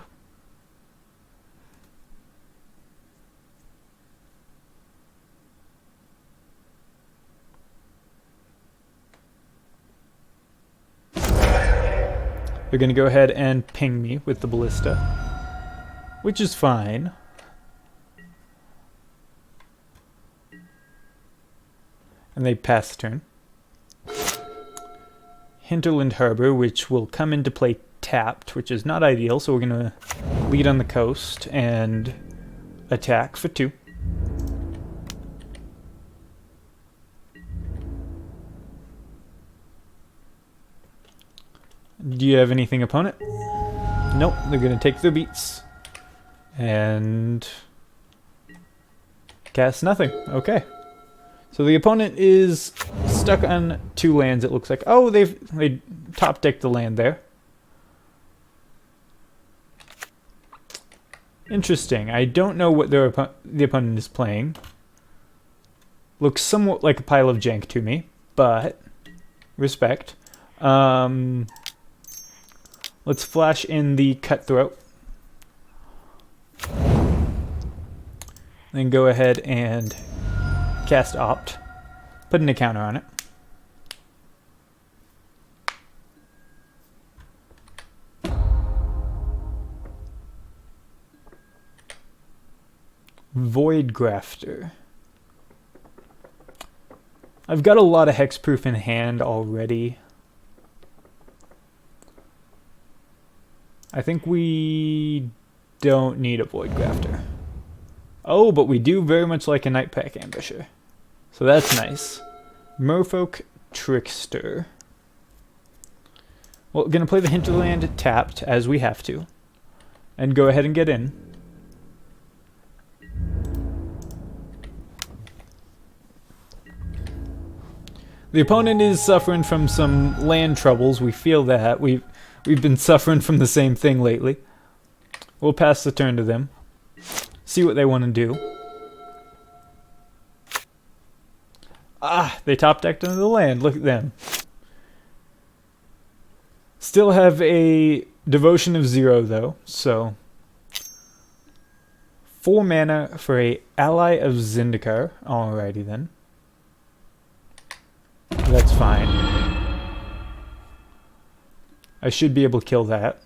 They're going to go ahead and ping me with the ballista, which is fine. And they pass the turn. Hinterland Harbor, which will come into play tapped, which is not ideal, so we're going to lead on the coast and attack for 2. Do you have anything, opponent? Nope, they're going to take their beats. And cast nothing. Okay. So the opponent is stuck on 2 lands, it looks like. Oh, they top decked the land there. Interesting. I don't know what the opponent is playing. Looks somewhat like a pile of jank to me, but respect. Let's flash in the Cutthroat. Then go ahead and cast Opt. Put a counter on it. Void Grafter. I've got a lot of hexproof in hand already. I think we don't need a Void Grafter. Oh, but we do very much like a Nightpack Ambusher. So that's nice. Merfolk Trickster. Well, gonna play the Hinterland tapped, as we have to. And go ahead and get in. The opponent is suffering from some land troubles. We feel that. We've been suffering from the same thing lately. We'll pass the turn to them. See what they want to do. Ah, they top decked into the land. Look at them. Still have a devotion of 0 though, so 4 mana for a ally of Zendikar. Alrighty then. That's fine. I should be able to kill that.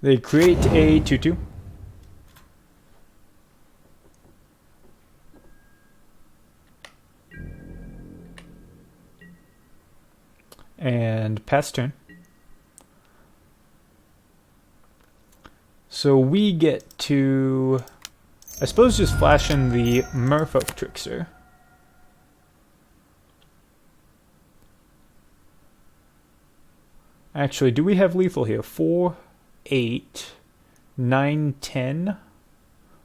They create a 2/2. And pass turn. So we get to, I suppose, just flash in the Merfolk Trickster. Actually, do we have lethal here? 4, 8, 9, 10.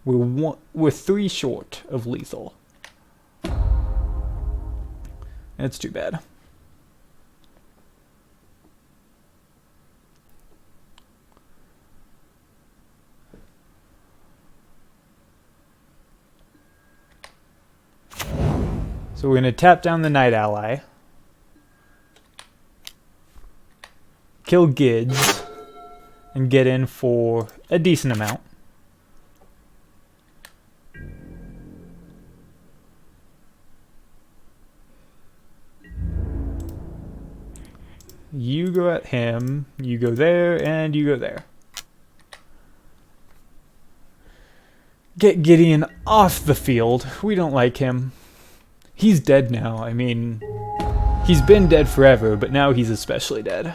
We're 3 short of lethal. That's too bad. So we're going to tap down the Knight ally, kill Gids, and get in for a decent amount. You go at him, you go there, and you go there. Get Gideon off the field. We don't like him. He's dead now. I mean, he's been dead forever, but now he's especially dead.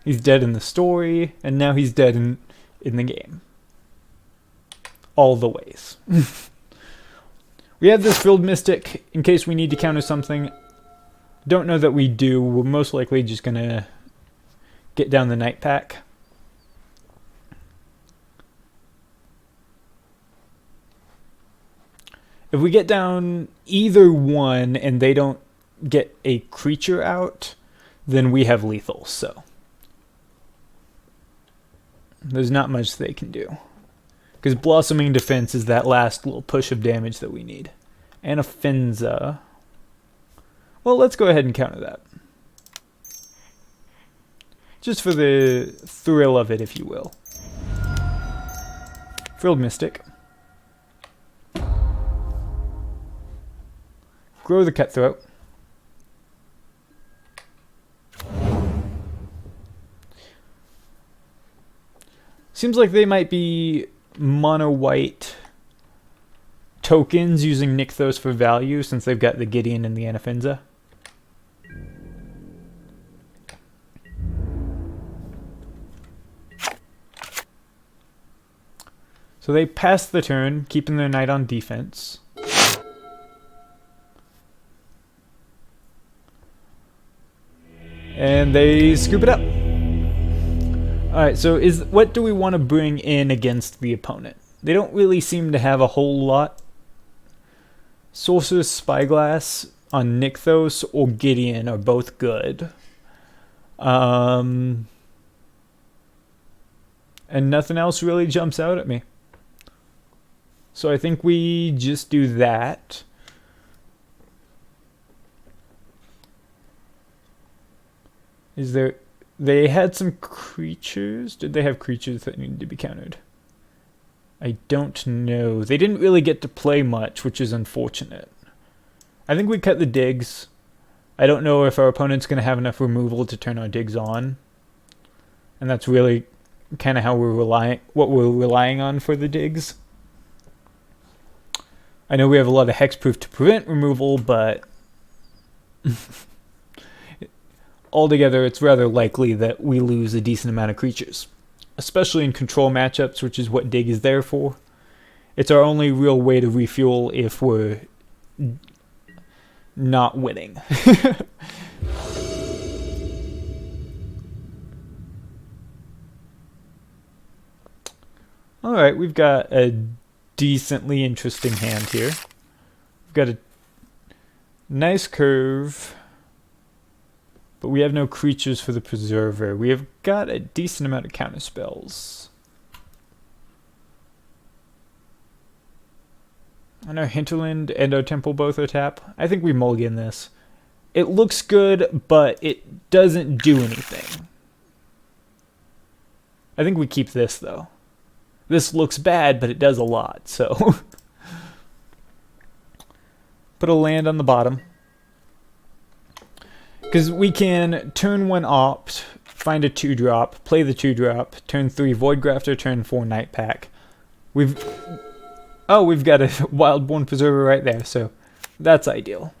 He's dead in the story, and now he's dead in the game. All the ways. We have this Frilled Mystic in case we need to counter something. Don't know that we do. We're most likely just going to get down the Night Pack. If we get down either one and they don't get a creature out, then we have lethal, so there's not much they can do. Because Blossoming Defense is that last little push of damage that we need. And a Finza. Well, let's go ahead and counter that. Just for the thrill of it, if you will. Frilled Mystic. Grow the Cutthroat. Seems like they might be mono white tokens using Nykthos for value since they've got the Gideon and the Anafinza. So they pass the turn, keeping their knight on defense. And they scoop it up. Alright, so what do we want to bring in against the opponent? They don't really seem to have a whole lot. Sorcerer's Spyglass on Nykthos or Gideon are both good. And nothing else really jumps out at me. So I think we just do that. Is there... They had some creatures. Did they have creatures that needed to be countered? I don't know. They didn't really get to play much, which is unfortunate. I think we cut the digs. I don't know if our opponent's going to have enough removal to turn our digs on. And that's really kind of how what we're relying on for the digs. I know we have a lot of hexproof to prevent removal, but altogether it's rather likely that we lose a decent amount of creatures. Especially in control matchups, which is what dig is there for. It's our only real way to refuel if we're not winning. Alright, we've got a decently interesting hand here. We've got a nice curve, but we have no creatures for the Preserver. We have got a decent amount of counter spells. And our Hinterland and our Temple both are tap. I think we mulligan this. It looks good, but it doesn't do anything. I think we keep this, though. This looks bad, but it does a lot, so... Put a land on the bottom. Because we can turn 1 opt, find a 2-drop, play the 2-drop, turn 3 Voidgrafter, turn 4 Night Pack. We've got a Wildborn Preserver right there, so that's ideal.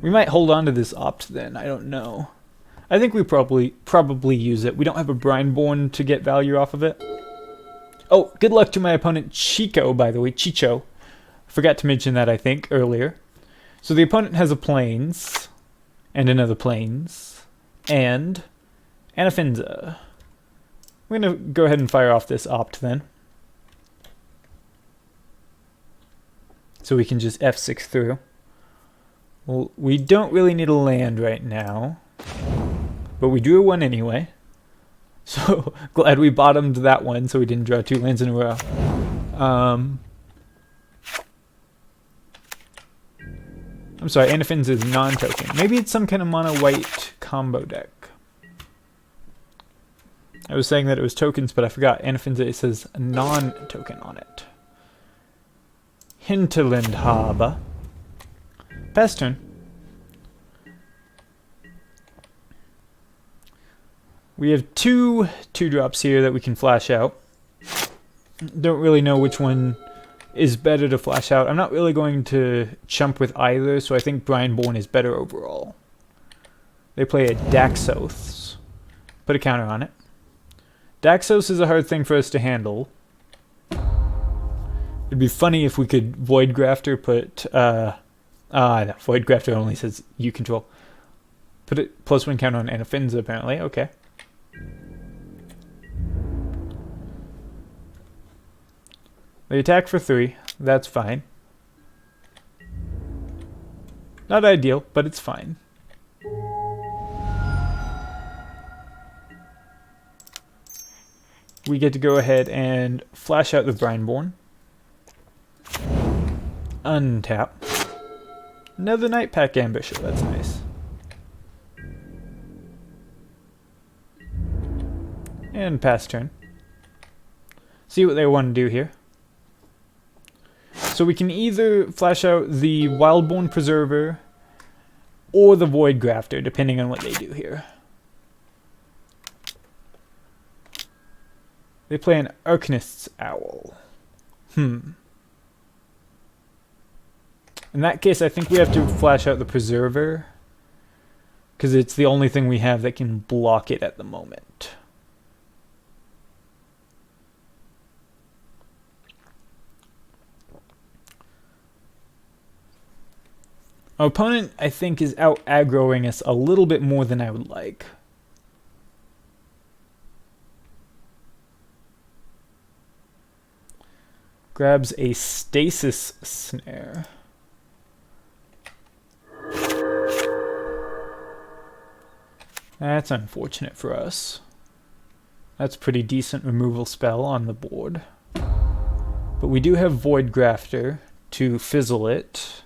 We might hold on to this opt then, I don't know. I think we probably use it. We don't have a Brineborn to get value off of it. Oh, good luck to my opponent Chico, by the way, Chicho. Forgot to mention that, I think, earlier. So the opponent has a Plains, and another Plains, and Anafinza. We're going to go ahead and fire off this opt then. So we can just F6 through. Well, we don't really need a land right now, but we drew one anyway. So glad we bottomed that one so we didn't draw 2 lands in a row. I'm sorry, Anafinza is non-token. Maybe it's some kind of mono-white combo deck. I was saying that it was tokens, but I forgot. Anafinza, it says non-token on it. Hinterland Harbor. Pass turn. We have 2 2-drops here that we can flash out. Don't really know which one is better to flash out. I'm not really going to chump with either, so I think Brineborn is better overall. They play a Daxos. Put a counter on it. Daxos is a hard thing for us to handle. It'd be funny if we could Void Grafter put... no, Void Grafter only says you control. Put it +1 counter on Anafinza, apparently. Okay. They attack for 3. That's fine. Not ideal, but it's fine. We get to go ahead and flash out the Brineborn. Untap. Another Night Pack Ambusher, that's nice. And pass turn. See what they want to do here. So we can either flash out the Wildborn Preserver or the Void Grafter, depending on what they do here. They play an Arcanist's Owl. In that case, I think we have to flash out the Preserver, because it's the only thing we have that can block it at the moment. Our opponent, I think, is out aggroing us a little bit more than I would like. Grabs a Stasis Snare. That's unfortunate for us. That's a pretty decent removal spell on the board. But we do have Void Grafter to fizzle it.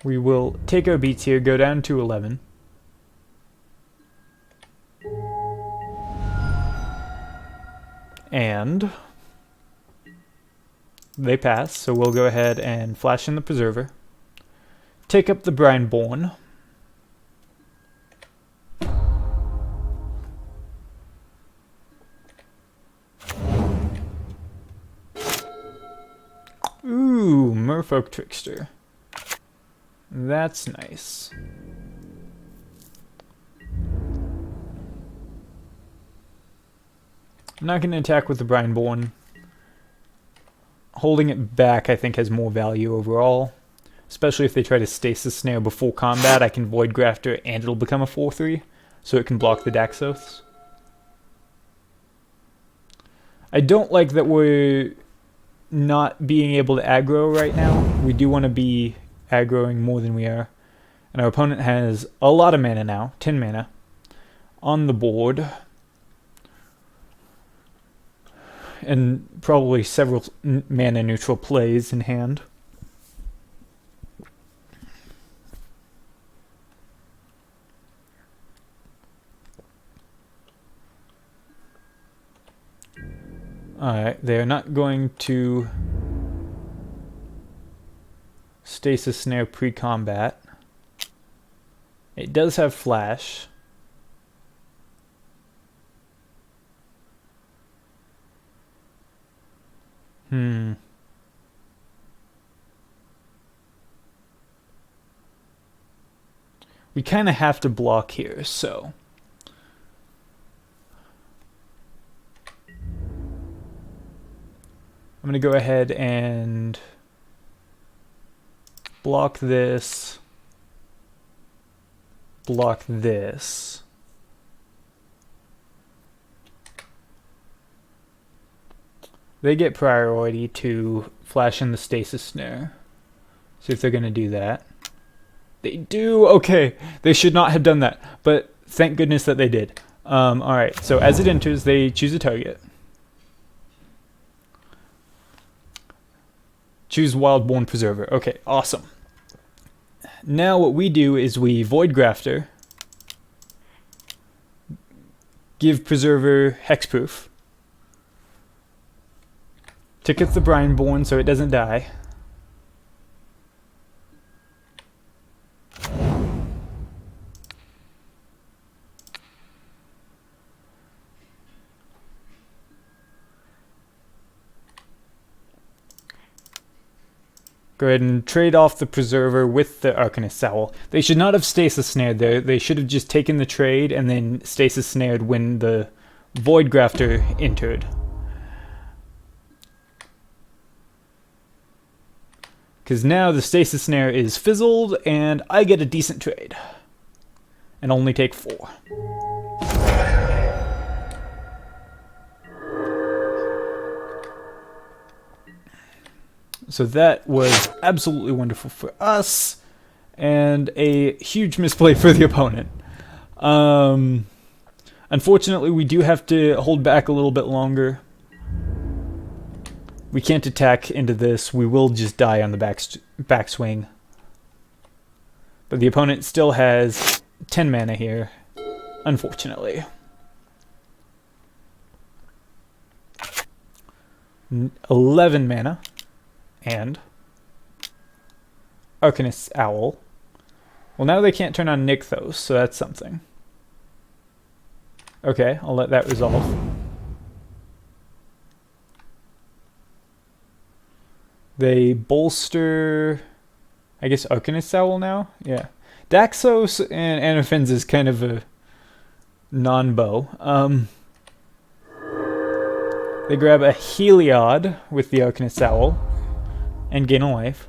We will take our beats here, go down to 11. And they pass, so we'll go ahead and flash in the Preserver. Take up the Brineborn. Ooh, Merfolk Trickster. That's nice. I'm not going to attack with the Brineborn. Holding it back, I think, has more value overall. Especially if they try to Stasis Snare before combat, I can Void Grafter and it'll become a 4/3, so it can block the Daxos. I don't like that we're not being able to aggro right now. We do want to be aggroing more than we are. And our opponent has a lot of mana now, 10 mana, on the board. And probably several mana neutral plays in hand. Alright, they're not going to Stasis Snare pre-combat. It does have Flash, We kind of have to block here, so... I'm going to go ahead and block this, block this. They get priority to flash in the stasis snare. See if they're going to do that. They do! Okay, they should not have done that, but thank goodness that they did. Alright, so as it enters, they choose a target. Choose Wildborn Preserver. Okay, awesome. Now what we do is we Void Grafter, give Preserver Hexproof, ticket the Brineborn so it doesn't die. Go ahead and trade off the Preserver with the Arcanist Owl. They should not have stasis snared there. They should have just taken the trade and then stasis snared when the Void Grafter entered. Because now the stasis snare is fizzled and I get a decent trade. And only take 4. So that was absolutely wonderful for us, and a huge misplay for the opponent. Unfortunately, we do have to hold back a little bit longer. We can't attack into this. We will just die on the backswing. But the opponent still has 10 mana here, unfortunately. 11 mana. And Arcanist's Owl. Well, now they can't turn on Nykthos, so that's something. Okay, I'll let that resolve. They bolster, I guess, Arcanist's Owl now? Yeah. Daxos and Anaphins is kind of a non-bow. They grab a Heliod with the Arcanist's Owl and gain a life.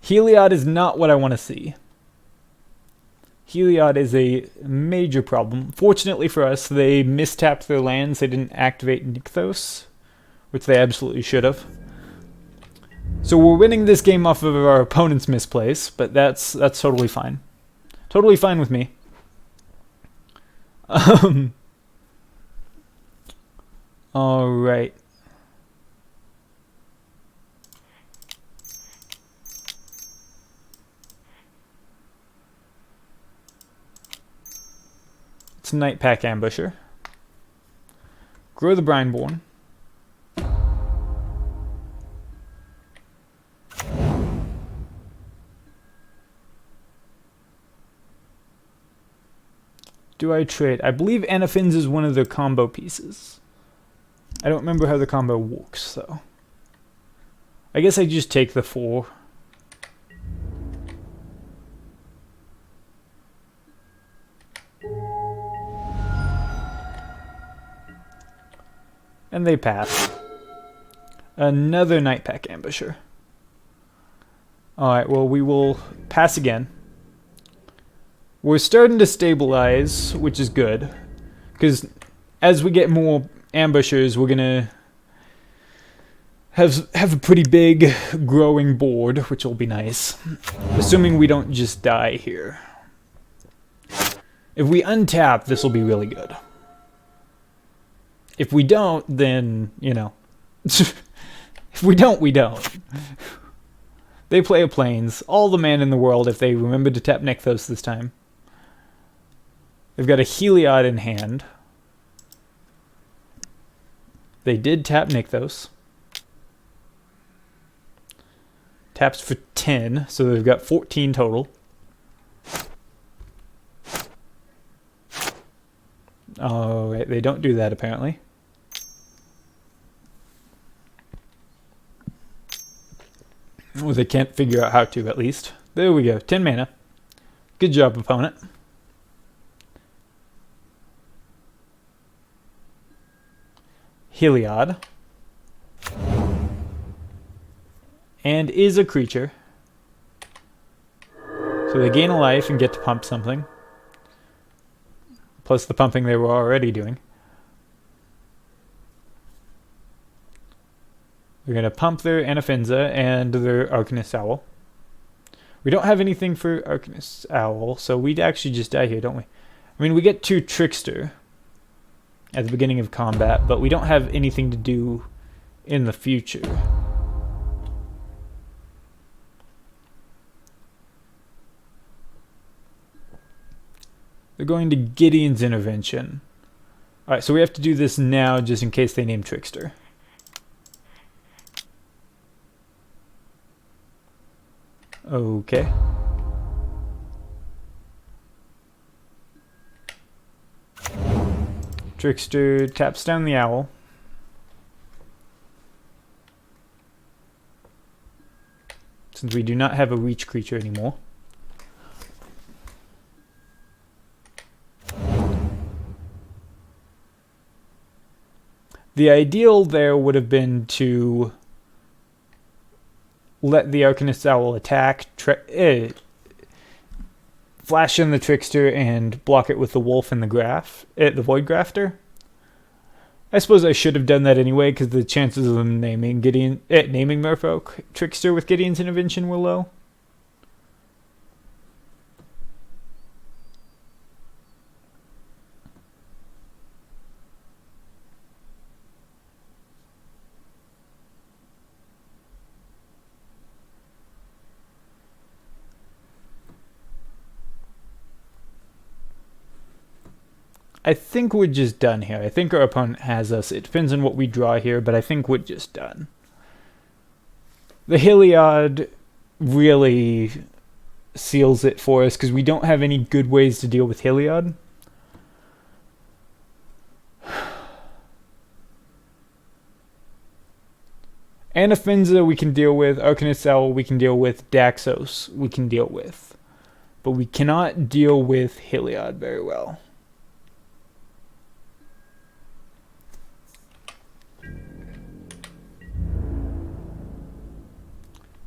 Heliod is not what I want to see. Heliod is a major problem. Fortunately for us, they mistapped their lands. They didn't activate Nykthos, which they absolutely should have. So we're winning this game off of our opponent's misplays, but that's totally fine. Totally fine with me. All right. It's Nightpack Ambusher. Grow the Brineborn. Do I trade? I believe Anaphins is one of the combo pieces. I don't remember how the combo works, though. I guess I just take the 4. And they pass. Another Nightpack Ambusher. Alright, well, we will pass again. We're starting to stabilize, which is good. Because as we get more ambushers, we're going to have a pretty big growing board, which will be nice. Assuming we don't just die here. If we untap, this will be really good. If we don't, then, you know. If we don't, we don't. They play a Plains. All the mana in the world if they remember to tap Nykthos this time. They've got a Heliod in hand. They did tap Nykthos. Taps for 10, so they've got 14 total. Oh, right, they don't do that apparently. Well, they can't figure out how to, at least. There we go. 10 mana. Good job, opponent. Heliod. And is a creature. So they gain a life and get to pump something. Plus the pumping they were already doing. We're going to pump their Anafinza and their Arcanist Owl. We don't have anything for Arcanist Owl, so we'd actually just die here, don't we? I mean, we get 2 Trickster at the beginning of combat, but we don't have anything to do in the future. They're going to Gideon's Intervention. Alright, so we have to do this now just in case they name Trickster. Okay. Trickster taps down the owl. Since we do not have a reach creature anymore. The ideal there would have been to let the Arcanist Owl attack, flash in the Trickster, and block it with the Wolf and the Void Grafter. I suppose I should have done that anyway, because the chances of them naming Merfolk Trickster with Gideon's Intervention were low. I think we're just done here. I think our opponent has us. It depends on what we draw here, but I think we're just done. The Heliod really seals it for us because we don't have any good ways to deal with Heliod. Anafinza we can deal with, Arcanist Owl we can deal with, Daxos we can deal with. But we cannot deal with Heliod very well.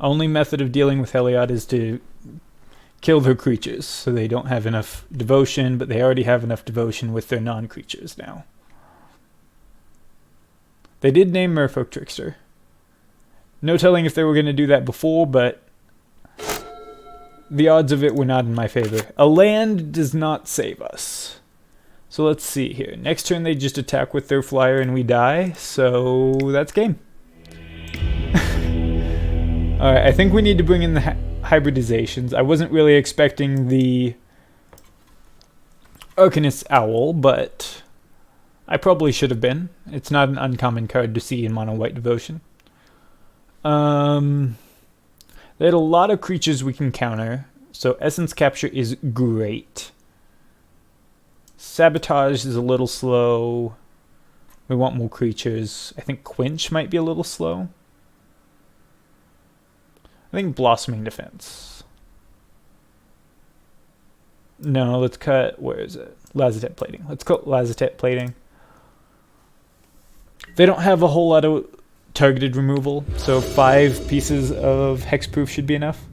Only method of dealing with Heliod is to kill their creatures, so they don't have enough devotion, but they already have enough devotion with their non-creatures now. They did name Merfolk Trickster. No telling if they were going to do that before, but the odds of it were not in my favor. A land does not save us. So let's see here. Next turn they just attack with their flyer and we die, so that's game. Alright, I think we need to bring in the hybridizations. I wasn't really expecting the Arcanist Owl, but I probably should have been. It's not an uncommon card to see in Mono White Devotion. They had a lot of creatures we can counter, so Essence Capture is great. Sabotage is a little slow. We want more creatures. I think Quench might be a little slow. I think Blossoming Defense. No, let's cut, where is it? Lazatet Plating. Let's cut Lazatet Plating. They don't have a whole lot of targeted removal, so 5 pieces of Hexproof should be enough.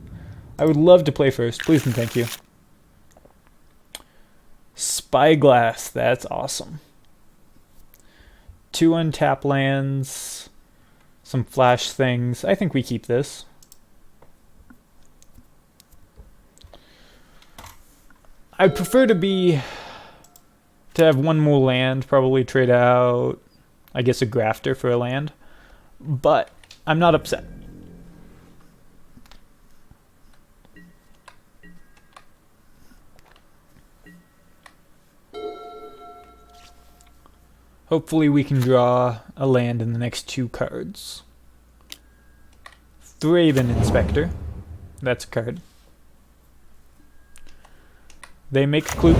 I would love to play first. Please and thank you. Spyglass, that's awesome. 2 untap lands. Some flash things. I think we keep this. I'd prefer to have 1 more land, probably trade out, I guess, a Grafter for a land. But I'm not upset. Hopefully we can draw a land in the next 2 cards. Thraben Inspector. That's a card. They make a clue.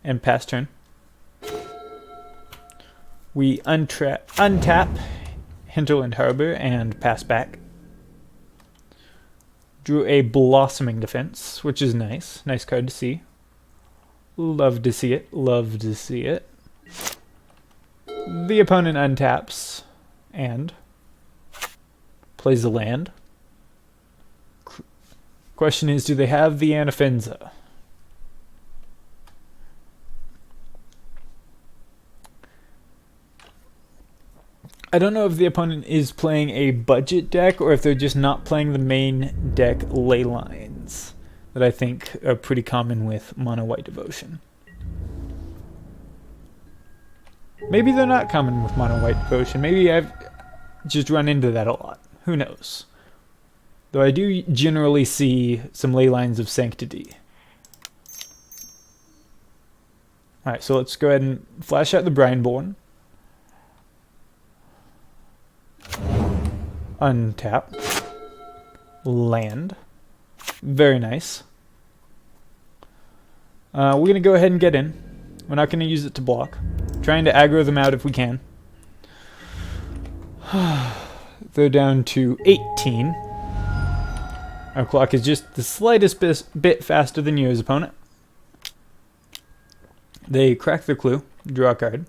And pass turn. We untap Hinterland Harbor and pass back. Drew a Blossoming Defense, which is nice. Nice card to see. Love to see it. Love to see it. The opponent untaps and plays a land. Question is, do they have the Anafenza? I don't know if the opponent is playing a budget deck or if they're just not playing the main deck ley lines that I think are pretty common with Mono White Devotion. Maybe they're not common with Mono White Devotion. Maybe I've just run into that a lot. Who knows? Though I do generally see some ley lines of Sanctity. Alright, so let's go ahead and flash out the Brineborn. Untap. Land. Very nice. We're going to go ahead and get in. We're not going to use it to block. Trying to aggro them out if we can. They're down to 18. Our clock is just the slightest bit faster than yours, opponent. They crack the clue. Draw a card.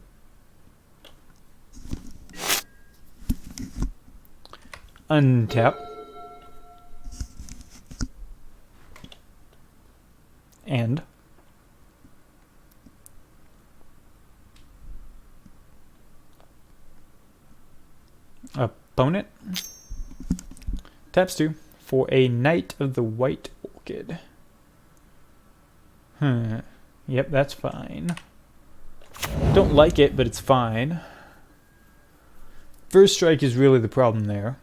Untap. And opponent taps 2 for a Knight of the White Orchid. Yep, that's fine. Don't like it, but it's fine. First strike is really the problem there.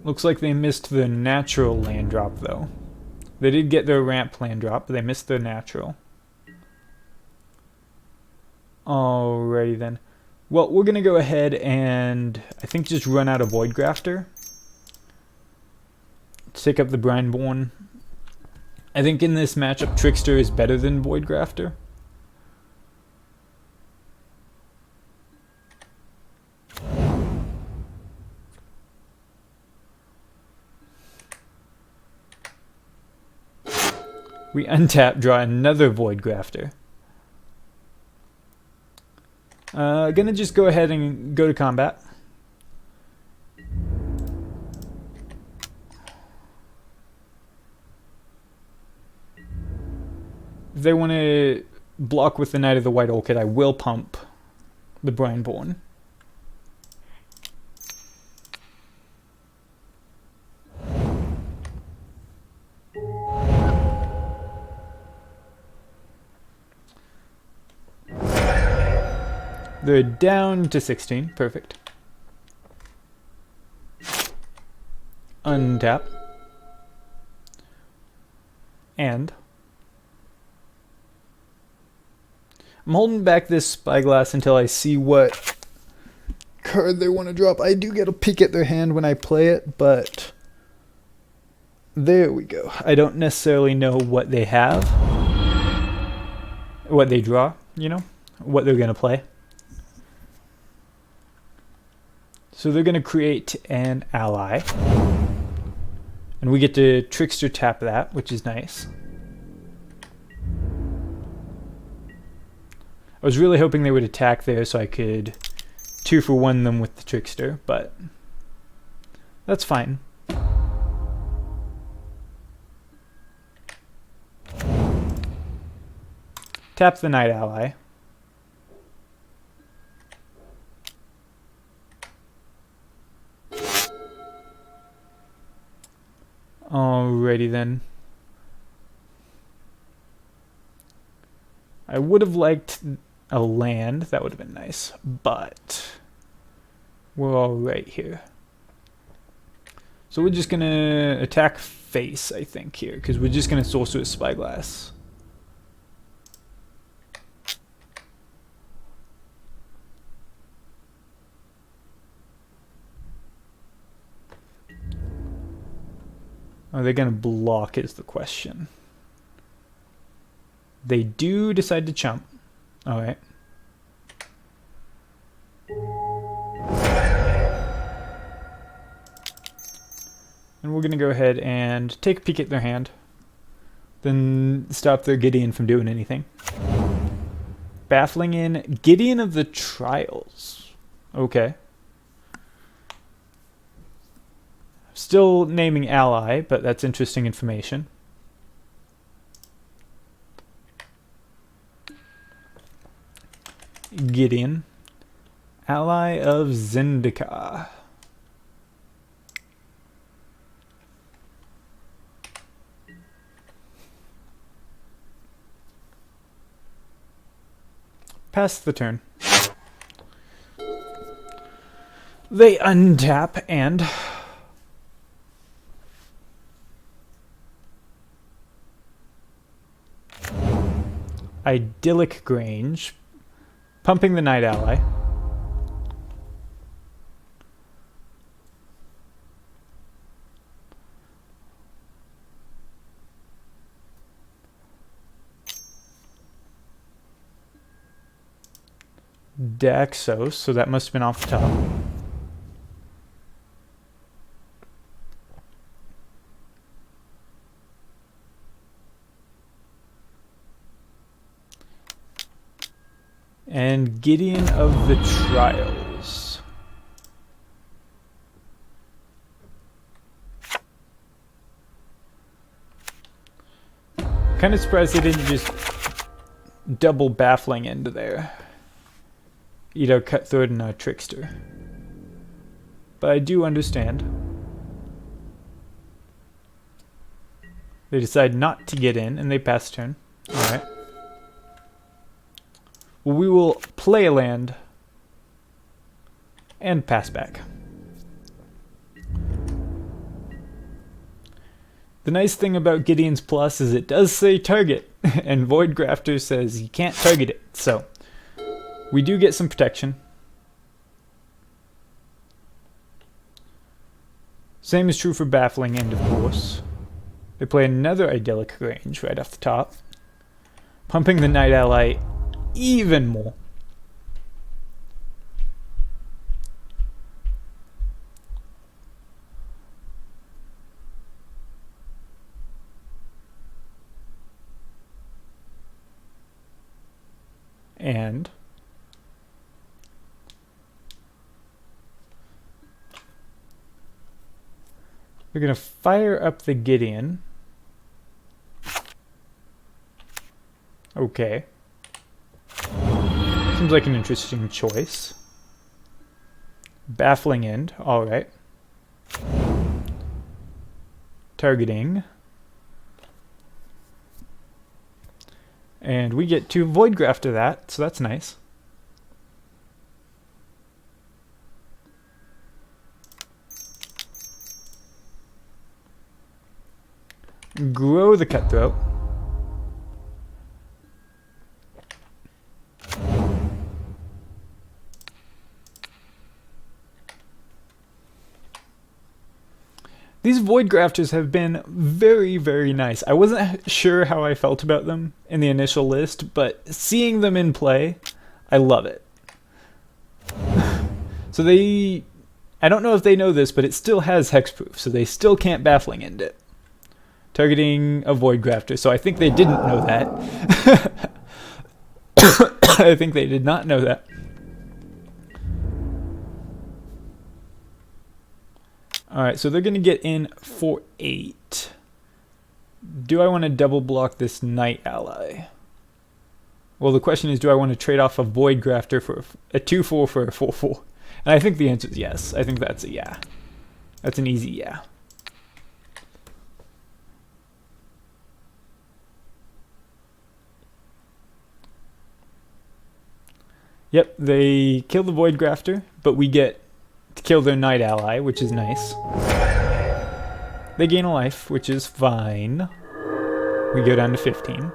Looks like they missed the natural land drop, though. They did get their ramp land drop, but they missed their natural. Alrighty then. Well, we're going to go ahead and I think just run out a Void Grafter. Take up the Brineborn. I think in this matchup, Trickster is better than Void Grafter. We untap, draw another Void Grafter. Gonna just go ahead and go to combat. If they want to block with the Knight of the White Orchid, I will pump the Brineborn. They're down to 16. Perfect. Untap. And I'm holding back this Spyglass until I see what card they want to drop. I do get a peek at their hand when I play it, but there we go. I don't necessarily know what they have, what they draw, you know, what they're going to play. So they're going to create an ally. And we get to Trickster tap that, which is nice. I was really hoping they would attack there so I could 2-for-1 them with the Trickster, but that's fine. Tap the Knight ally. Alrighty then. I would have liked a land. That would have been nice. But we're all right here. So we're just going to attack face, I think, here. Because we're just going to Sorcerer Spyglass. Are they going to block is the question. They do decide to chump. Alright. And we're going to go ahead and take a peek at their hand. Then stop their Gideon from doing anything. Baffling in Gideon of the Trials. Okay. Still naming ally, but that's interesting information. Gideon. Ally of Zendikar. Pass the turn. They untap and Idyllic Grange, pumping the Night Ally. Daxos, so that must have been off the top. And Gideon of the Trials. Kind of surprised they didn't just double baffling into there. Either Cutthroat and a Trickster. But I do understand. They decide not to get in and they pass turn. Alright. Well, we will play a land and pass back. The nice thing about Gideon's Plus is it does say target, and Void Grafter says you can't target it, so we do get some protection. Same is true for Baffling End, of course. They play another Idyllic Range right off the top, pumping the Night Ally even more. And we're going to fire up the Gideon. Okay. Seems like an interesting choice. Baffling End, alright. Targeting. And we get to Void Grafter that, so that's nice. Grow the Cutthroat. These Void Grafters have been very, very nice. I wasn't sure how I felt about them in the initial list, but seeing them in play, I love it. So they... I don't know if they know this, but it still has hexproof, so they still can't Baffling End it. Targeting a Void Grafter, so I think they didn't know that. I think they did not know that. Alright, so they're going to get in for 8. Do I want to double block this Night Ally? Well, the question is, do I want to trade off a Void Grafter for a 2/4 for a 4/4? And I think the answer is yes. I think that's a yeah. That's an easy yeah. Yep, they kill the Void Grafter, but we get to kill their Night Ally, which is nice. They gain a life, which is fine. We go down to 15.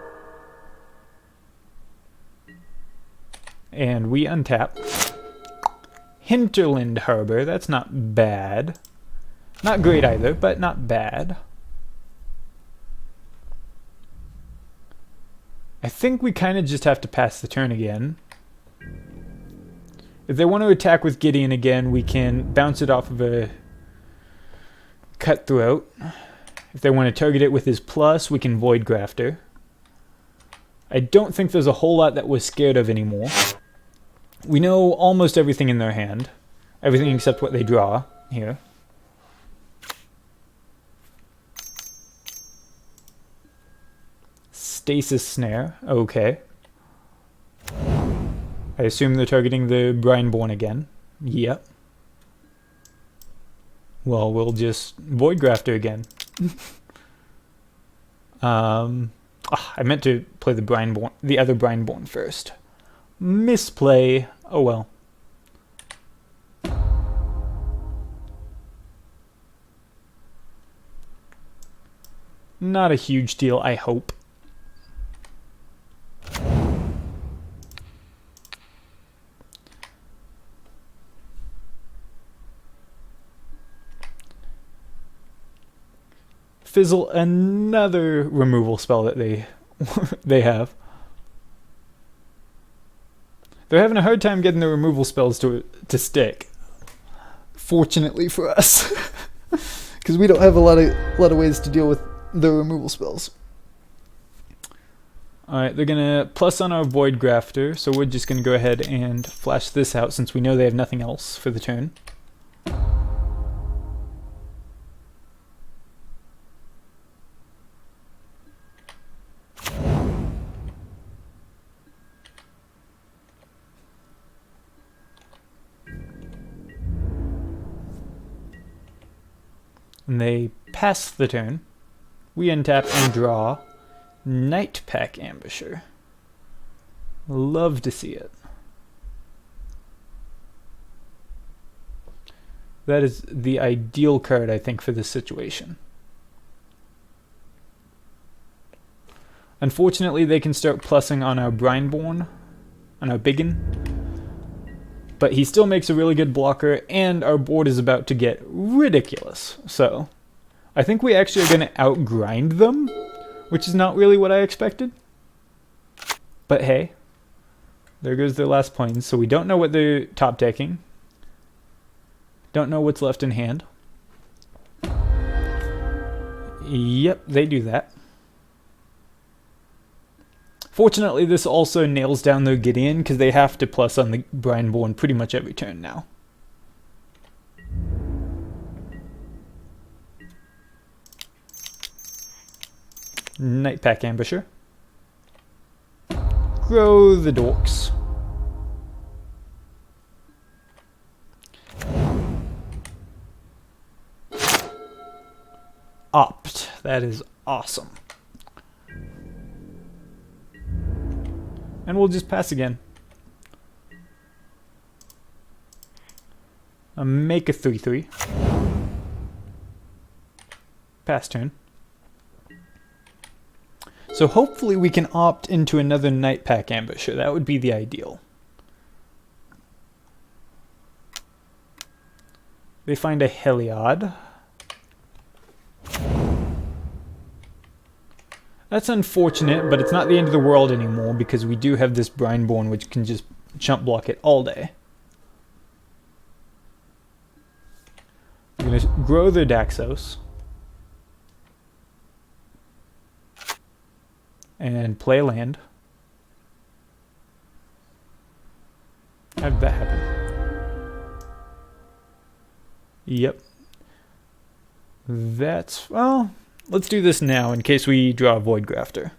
And we untap. Hinterland Harbor, that's not bad. Not great either, but not bad. I think we kind of just have to pass the turn again. If they want to attack with Gideon again, we can bounce it off of a Cutthroat. If they want to target it with his plus, we can Void Grafter. I don't think there's a whole lot that we're scared of anymore. We know almost everything in their hand. Everything except what they draw here. Stasis Snare. Okay. I assume they're targeting the Brineborn again. Yep. Well, we'll just Void Grafter again. I meant to play the other Brineborn first. Misplay. Oh well. Not a huge deal, I hope. Fizzle another removal spell that they have. They're having a hard time getting the removal spells to stick. Fortunately for us, because we don't have a lot of ways to deal with the removal spells. All right, they're gonna plus on our Void Grafter, so we're just gonna go ahead and flash this out since we know they have nothing else for the turn. And they pass the turn. We untap and draw Nightpack Ambusher. Love to see it. That is the ideal card, I think, for this situation. Unfortunately, they can start plussing on our Brineborn, on our Biggin. But he still makes a really good blocker, and our board is about to get ridiculous. So, I think we actually are going to outgrind them, which is not really what I expected. But hey, there goes their last planes, so we don't know what they're top decking. Don't know what's left in hand. Yep, they do that. Fortunately, this also nails down their Gideon, because they have to plus on the Brineborn pretty much every turn now. Nightpack Ambusher. Grow the Dorks. Opt. That is awesome. And we'll just pass again. Make a 3/3. Pass turn. So hopefully we can opt into another Nightpack Ambusher. That would be the ideal. They find a Heliod. That's unfortunate, but it's not the end of the world anymore because we do have this Brineborn which can just chump block it all day. We're going to grow the Daxos. And play land. How did that happen? Yep. That's, well, let's do this now in case we draw a Void Grafter.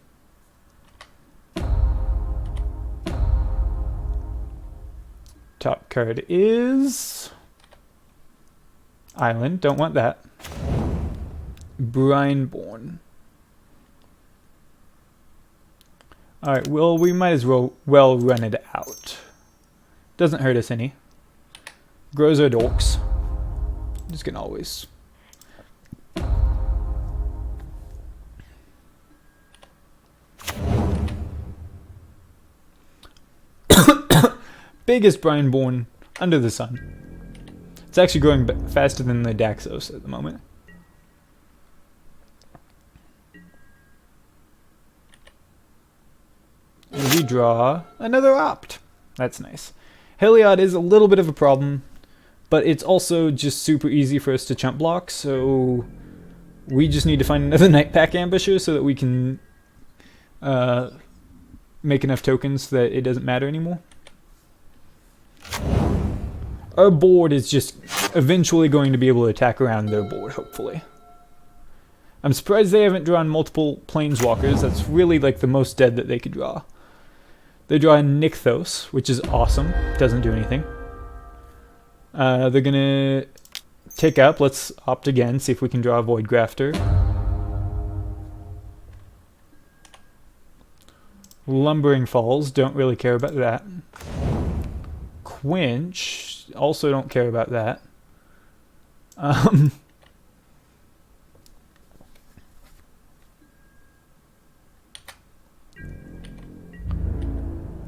Top card is Island, don't want that. Brineborn. Alright, well, we might as well run it out. Doesn't hurt us any. Grows our Dorks. Just can always... Biggest Brineborn under the sun. It's actually growing faster than the Daxos at the moment. we draw another opt. That's nice. Heliod is a little bit of a problem, but it's also just super easy for us to chump block, so we just need to find another Night Pack Ambusher so that we can make enough tokens that it doesn't matter anymore. Our board is just eventually going to be able to attack around their board, hopefully. I'm surprised they haven't drawn multiple Planeswalkers. That's really like the most dead that they could draw. They draw Nykthos, which is awesome. Doesn't do anything. They're gonna take up. Let's opt again, see if we can draw a Void Grafter. Lumbering Falls, don't really care about that. Quench, also don't care about that.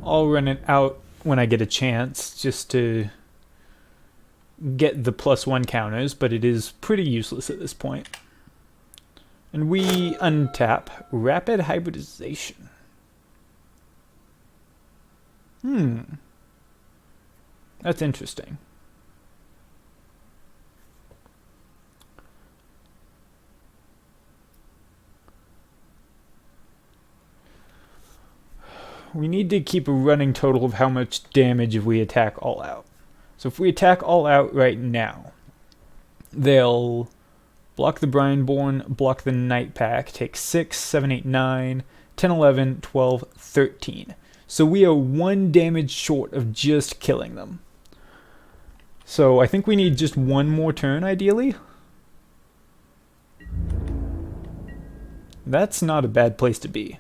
I'll run it out when I get a chance, just to get the +1 counters, but it is pretty useless at this point. And we untap Rapid Hybridization. That's interesting. We need to keep a running total of how much damage if we attack all out. So if we attack all out right now, they'll block the Brineborn, block the Night Pack, take 6, 7, 8, 9, 10, 11, 12, 13. So we are 1 damage short of just killing them. So I think we need just 1 more turn, ideally. That's not a bad place to be.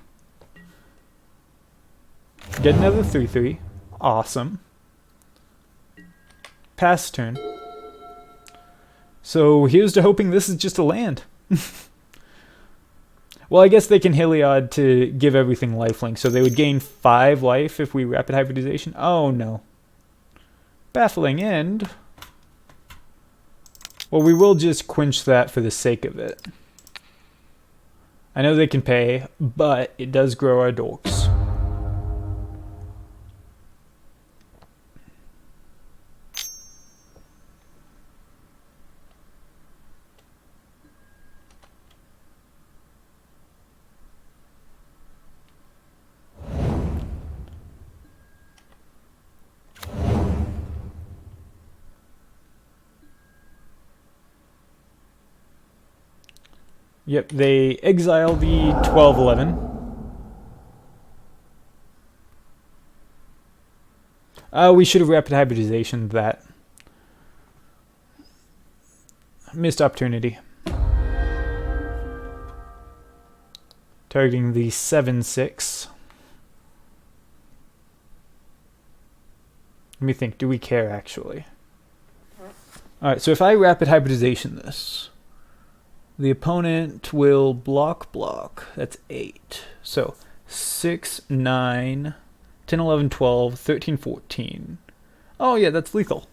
Get another 3/3. Awesome. Pass turn. So here's to hoping this is just a land. Well, I guess they can Heliod to give everything lifelink, so they would gain 5 life if we Rapid Hybridization. Oh no. Baffling End. Well, we will just quench that for the sake of it. I know they can pay, but it does grow our dorks. Yep, they exile the 12/11. We should have Rapid Hybridization that. Missed opportunity. Targeting the 7/6. Let me think, do we care actually? Alright, so if I Rapid Hybridization this, the opponent will block. That's 8. So 6, 9, 10, 11, 12, 13, 14. Oh yeah, that's lethal.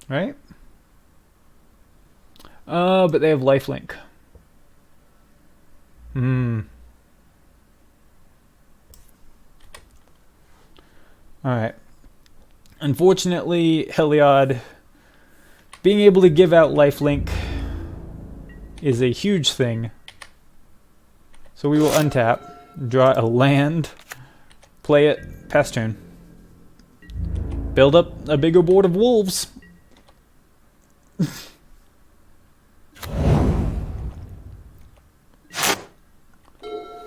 Right? But they have lifelink. Alright. Unfortunately, Heliod being able to give out lifelink is a huge thing. So we will untap, draw a land, play it, pass turn. Build up a bigger board of wolves.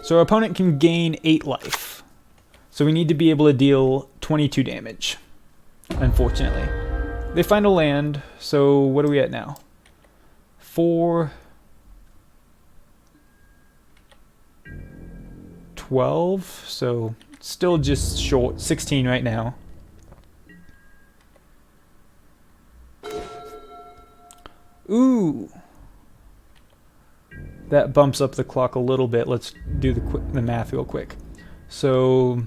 So our opponent can gain 8 life. So we need to be able to deal 22 damage, unfortunately. They find a land, so what are we at now? 4, 12, so still just short, 16 right now. Ooh! That bumps up the clock a little bit. Let's do the math real quick. So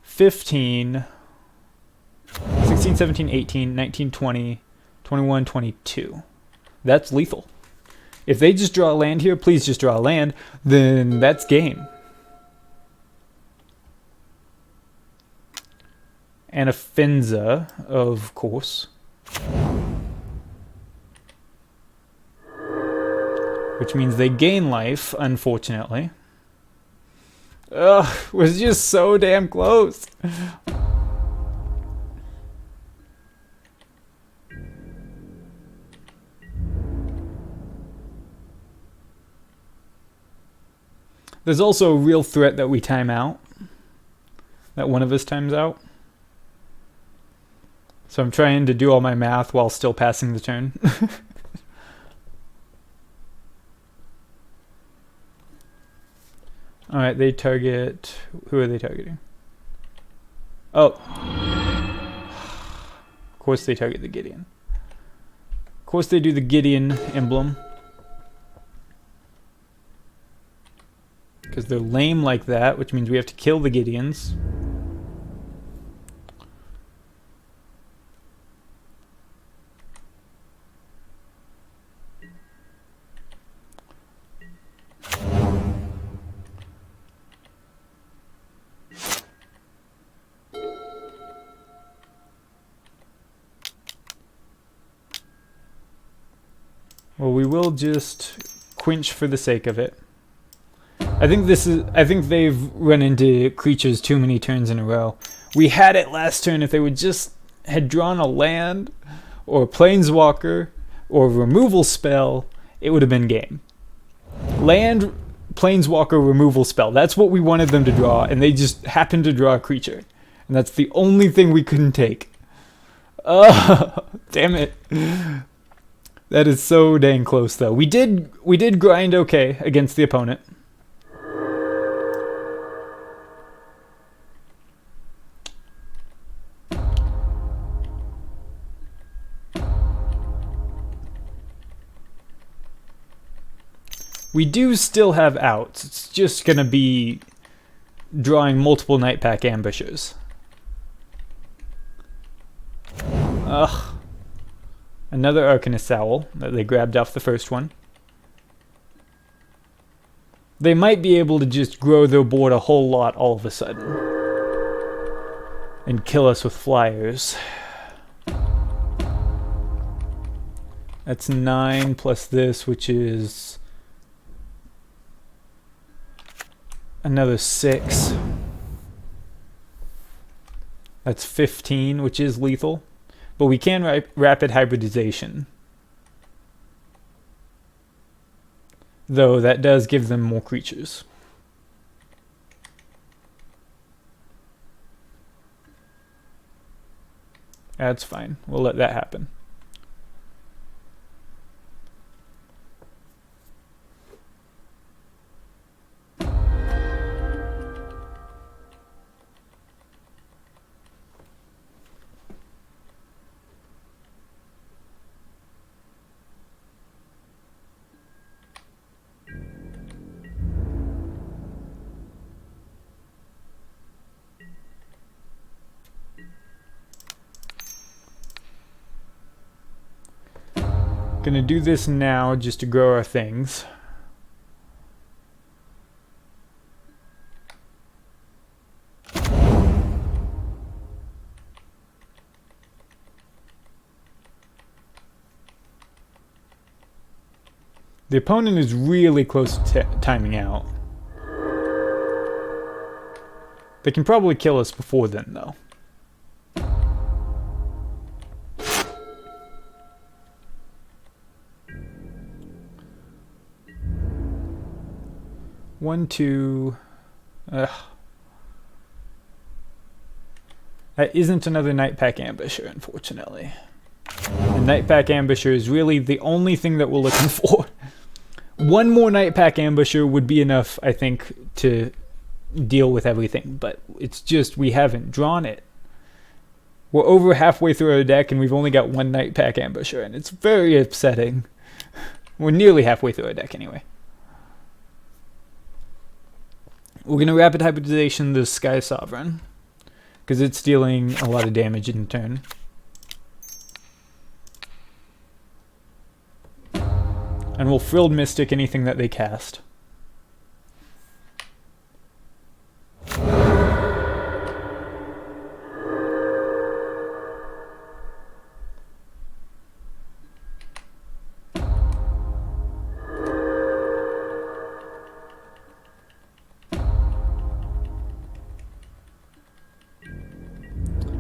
15, 16, 17, 18, 19, 20, 21, 22. That's lethal. If they just draw a land here, please just draw a land, then that's game. And a Finza, of course. Which means they gain life, unfortunately. Ugh, was just so damn close. There's also a real threat that we time out. That one of us times out. So I'm trying to do all my math while still passing the turn. Alright, they target... Who are they targeting? Oh. Of course they target the Gideon. Of course they do the Gideon emblem. Because they're lame like that, which means we have to kill the Gideons. Well, we will just quench for the sake of it. I think they've run into creatures too many turns in a row. We had it last turn. If they would just had drawn a land or a planeswalker or a removal spell, it would have been game. Land, planeswalker, removal spell. That's what we wanted them to draw, and they just happened to draw a creature. And that's the only thing we couldn't take. Oh, damn it. That is so dang close, though. We did grind okay against the opponent. We do still have outs. It's just going to be drawing multiple Night Pack ambushers. Ugh. Another Arcanist Owl that they grabbed off the first one. They might be able to just grow their board a whole lot all of a sudden. And kill us with flyers. That's 9 plus this, which is another 6. That's 15, which is lethal. But we can rapid hybridization. Though that does give them more creatures. That's fine. We'll let that happen. Gonna do this now just to grow our things. The opponent is really close to timing out. They can probably kill us before then, though. One, two... Ugh. That isn't another Night Pack Ambusher, unfortunately. And Night Pack Ambusher is really the only thing that we're looking for. One more Night Pack Ambusher would be enough, I think, to deal with everything. But it's just we haven't drawn it. We're over halfway through our deck and we've only got one Night Pack Ambusher. And it's very upsetting. We're nearly halfway through our deck anyway. We're going to rapid hybridization the Sky Sovereign. Because it's dealing a lot of damage in turn. And we'll Frilled Mystic anything that they cast.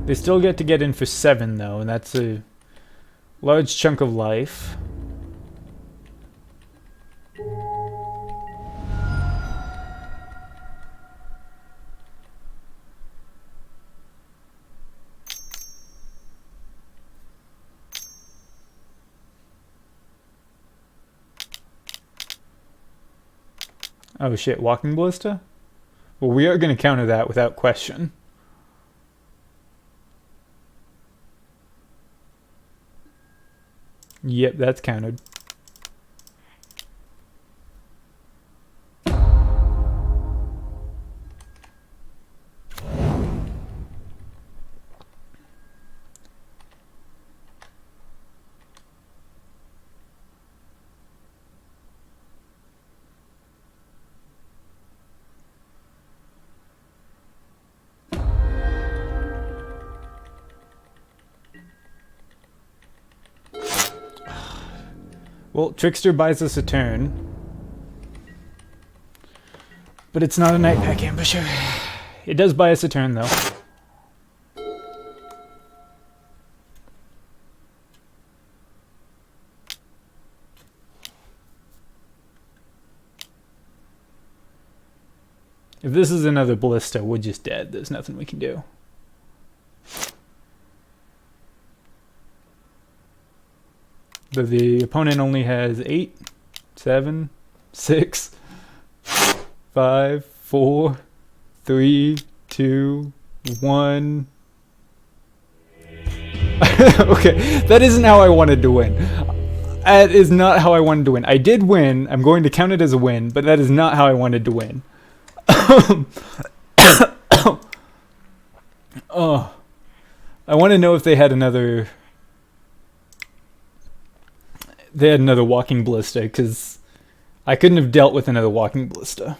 They still get to get in for 7 though, and that's a large chunk of life. Oh shit, walking ballista? Well, we are going to counter that without question. Yep, that's countered. Well, Trickster buys us a turn. But it's not a Night Pack Ambusher. It does buy us a turn, though. If this is another Ballista, we're just dead. There's nothing we can do. But the opponent only has 8, 7, 6, 5, 4, 3, 2, 1. Okay, that isn't how I wanted to win. That is not how I wanted to win. I did win. I'm going to count it as a win, but that is not how I wanted to win. Oh, I want to know if they had another... They had another walking ballista, because I couldn't have dealt with another walking ballista.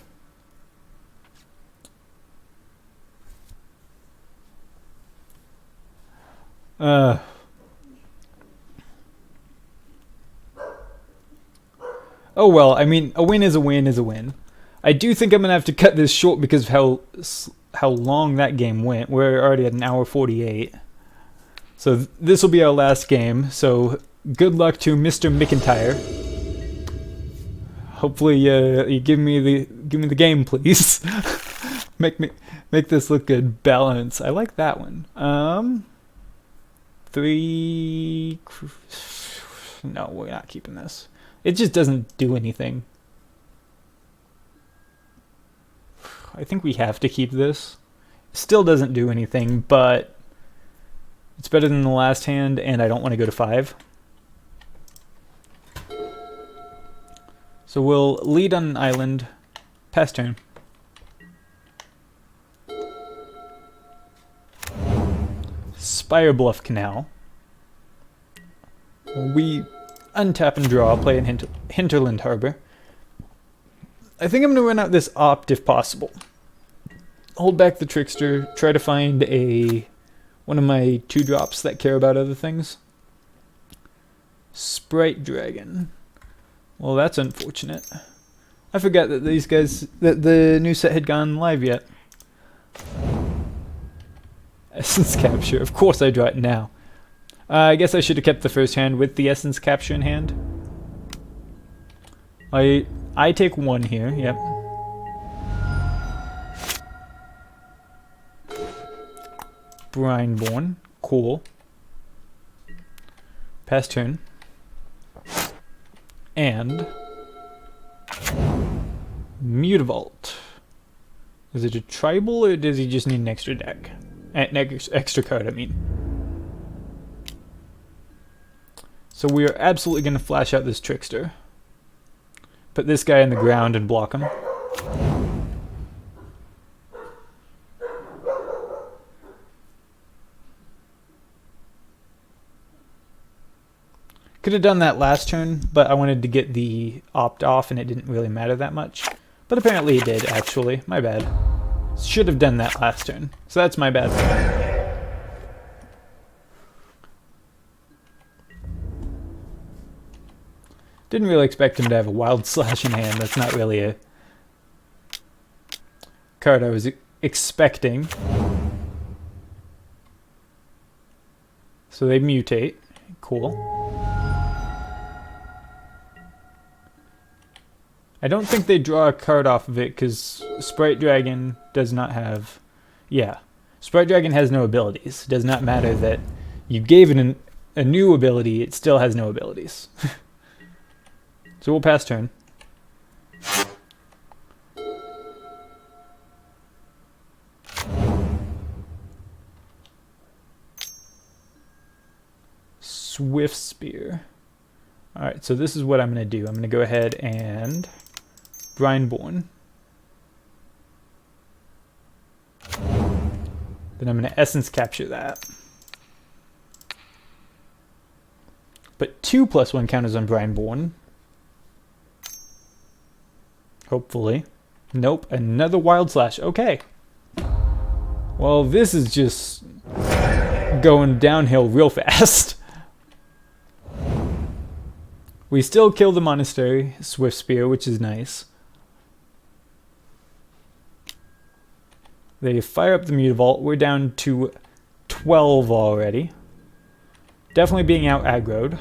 Oh well, I mean, a win is a win is a win. I do think I'm going to have to cut this short because of how long that game went. We're already at 1:48. So this will be our last game, so... Good luck to Mr. McIntyre. Hopefully, you give me the game, please. make this look good. Balance. I like that one. 3. No, we're not keeping this. It just doesn't do anything. I think we have to keep this. Still doesn't do anything, but it's better than the last hand, and I don't want to go to 5. So we'll lead on an island, pass turn. Spire Bluff Canal. We untap and draw, play in Hinterland Harbor. I think I'm going to run out this opt if possible. Hold back the Trickster, try to find one of my 2-drops that care about other things. Sprite Dragon. Well, that's unfortunate. I forgot that that the new set had gone live yet. Essence Capture. Of course I draw it now. I guess I should have kept the first hand with the Essence Capture in hand. I take 1 here, yep. Brineborn. Cool. Pass turn. And Mutavault. Is it a tribal or does he just need an extra deck? An extra card, I mean. So we are absolutely going to flash out this Trickster. Put this guy in the ground and block him. Could have done that last turn, but I wanted to get the opt off and it didn't really matter that much. But apparently it did, actually. My bad. Should have done that last turn. So that's my bad. Didn't really expect him to have a Wild Slash in hand. That's not really a card I was expecting. So they mutate. Cool. I don't think they draw a card off of it because Sprite Dragon does not have... Yeah. Sprite Dragon has no abilities. It does not matter that you gave it a new ability, it still has no abilities. So we'll pass turn. Swift Spear. Alright, so this is what I'm going to do. I'm going to go ahead and Brindborn. Then I'm going to Essence Capture that. But 2+1 counters on Brindborn. Hopefully. Nope, another Wild Slash. Okay. Well, this is just going downhill real fast. We still kill the Monastery, Swift Spear, which is nice. They fire up the Mutavault. We're down to 12 already. Definitely being out aggroed.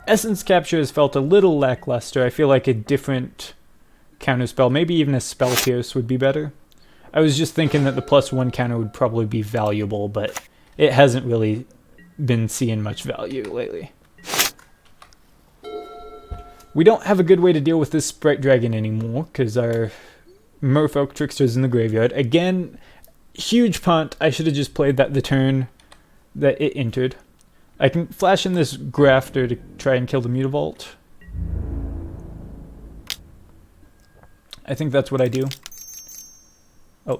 Essence Capture has felt a little lackluster. I feel like a different counterspell, maybe even a Spell Pierce would be better. I was just thinking that the +1 counter would probably be valuable, but it hasn't really been seeing much value lately. We don't have a good way to deal with this Sprite Dragon anymore, because our Merfolk Trickster's in the graveyard. Again, huge punt. I should have just played that the turn that it entered. I can flash in this Grafter to try and kill the Mutavault. I think that's what I do. Oh.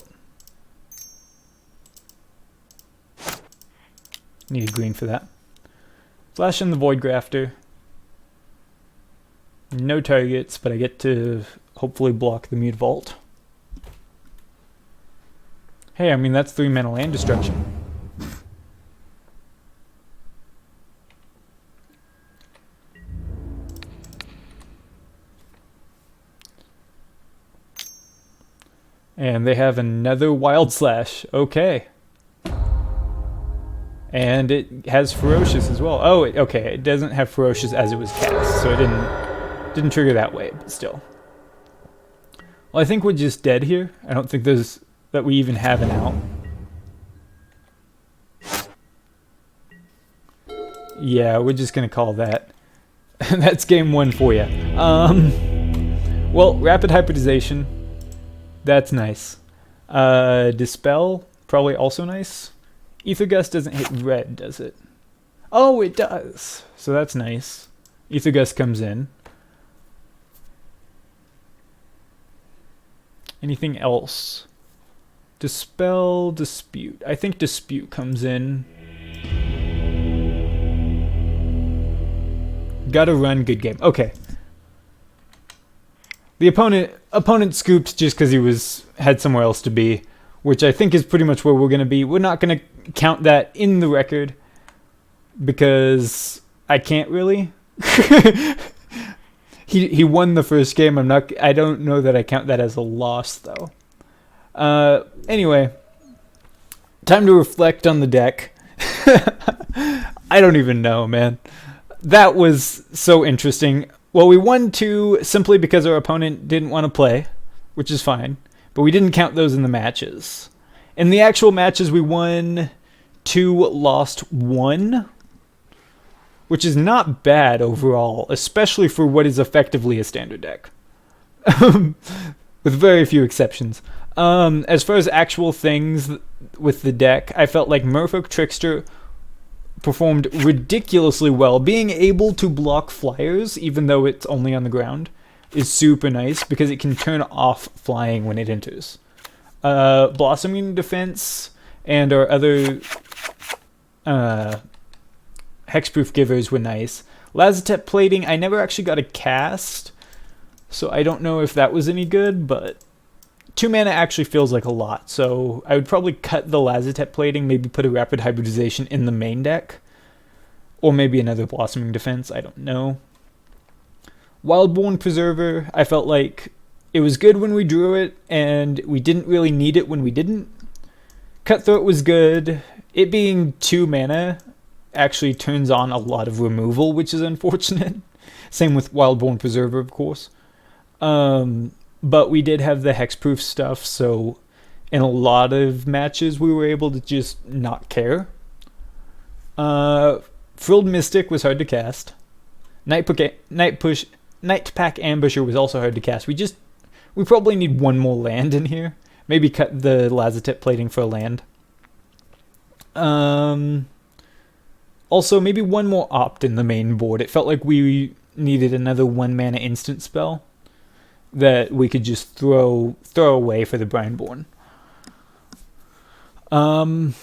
Need a green for that. Flash in the Void Grafter. No targets, but I get to hopefully block the Mutavault. Hey, I mean, that's 3 mana land destruction. And they have another Wild Slash. Okay. And it has Ferocious as well. Oh, okay. It doesn't have Ferocious as it was cast, so it didn't trigger that way, but still. Well, I think we're just dead here. I don't think that we even have an out. Yeah, we're just gonna call that. That's game 1 for you. Well, Rapid Hybridization. That's nice. Dispel, probably also nice. Ether Gust doesn't hit red, does it? Oh, it does. So that's nice. Ether Gust comes in. Anything else? Dispel, Dispute. I think Dispute comes in. Gotta run, good game. Okay. The opponent scooped just because he had somewhere else to be, which I think is pretty much where we're going to be. We're not going to count that in the record because I can't really. He won the first game. I don't know that I count that as a loss though. Anyway, time to reflect on the deck. I don't even know, man. That was so interesting. Well, we won 2 simply because our opponent didn't want to play, which is fine. But we didn't count those in the matches. In the actual matches, we won 2, lost 1, which is not bad overall, especially for what is effectively a standard deck. With very few exceptions. As far as actual things with the deck, I felt like Merfolk Trickster performed ridiculously well. Being able to block flyers, even though it's only on the ground, is super nice because it can turn off flying when it enters. Blossoming Defense and our other Hexproof Givers were nice. Lazotep Plating, I never actually got a cast, so I don't know if that was any good, but 2 mana actually feels like a lot, so I would probably cut the Lazotep Plating, maybe put a Rapid Hybridization in the main deck, or maybe another Blossoming Defense, I don't know. Wildborn Preserver, I felt like It was good when we drew it, and we didn't really need it when we didn't. Cutthroat was good. It being 2 mana actually turns on a lot of removal, which is unfortunate. Same with Wildborn Preserver, of course. But we did have the hexproof stuff, so in a lot of matches we were able to just not care. Frilled Mystic was hard to cast. Night Pack Ambusher was also hard to cast. We probably need one more land in here. Maybe cut the Lazotep plating for a land. Also, maybe one more opt in the main board. It felt like we needed another 1 mana instant spell that we could just throw away for the Brineborn. Other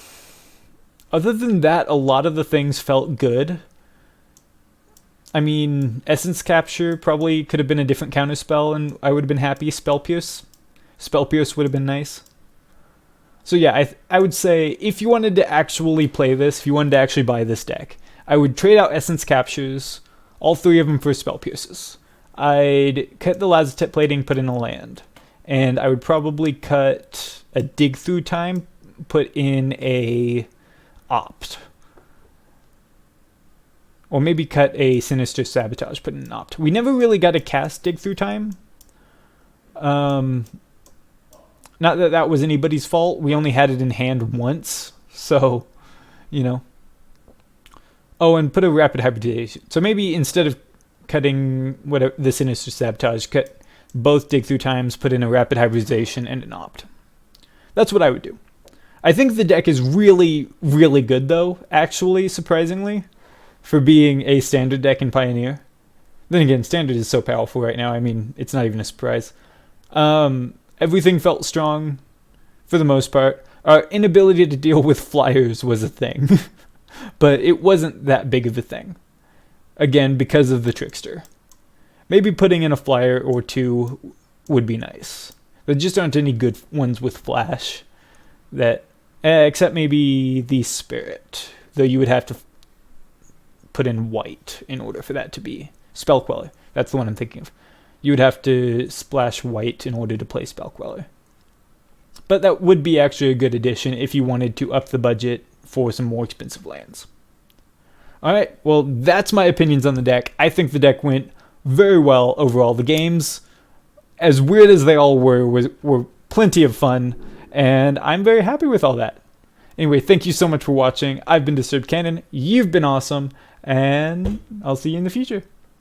than that, a lot of the things felt good. I mean, Essence Capture probably could have been a different counter spell, and I would have been happy. Spell Pierce would have been nice. So yeah, I would say if you wanted to actually play this, if you wanted to actually buy this deck, I would trade out Essence Captures, all 3 of them for Spell Pierces. I'd cut the Lazotep plating, put in a land. And I would probably cut a Dig Through Time, put in a opt. Or maybe cut a Sinister Sabotage, put in an opt. We never really got to cast Dig Through Time. Not that that was anybody's fault. We only had it in hand once. So, you know. Oh, and put a Rapid Hybridization. So maybe instead of cutting whatever the Sinister Sabotage, cut both Dig Through Times, put in a Rapid Hybridization, and an opt. That's what I would do. I think the deck is really, really good, though, actually, surprisingly, for being a standard deck in Pioneer. Then again, standard is so powerful right now, I mean, it's not even a surprise. Everything felt strong, for the most part. Our inability to deal with flyers was a thing, but it wasn't that big of a thing. Again, because of the Trickster. Maybe putting in a flyer or 2 would be nice. There just aren't any good ones with Flash, that except maybe the Spirit, though you would have to put in white in order for that to be Spell Queller. That's the one I'm thinking of. You would have to splash white in order to play Spell Queller. But that would be actually a good addition if you wanted to up the budget for some more expensive lands. Alright, well, that's my opinions on the deck. I think the deck went very well overall. The games, as weird as they all were plenty of fun, and I'm very happy with all that. Anyway, thank you so much for watching. I've been Disturbed Canon. You've been awesome, and I'll see you in the future.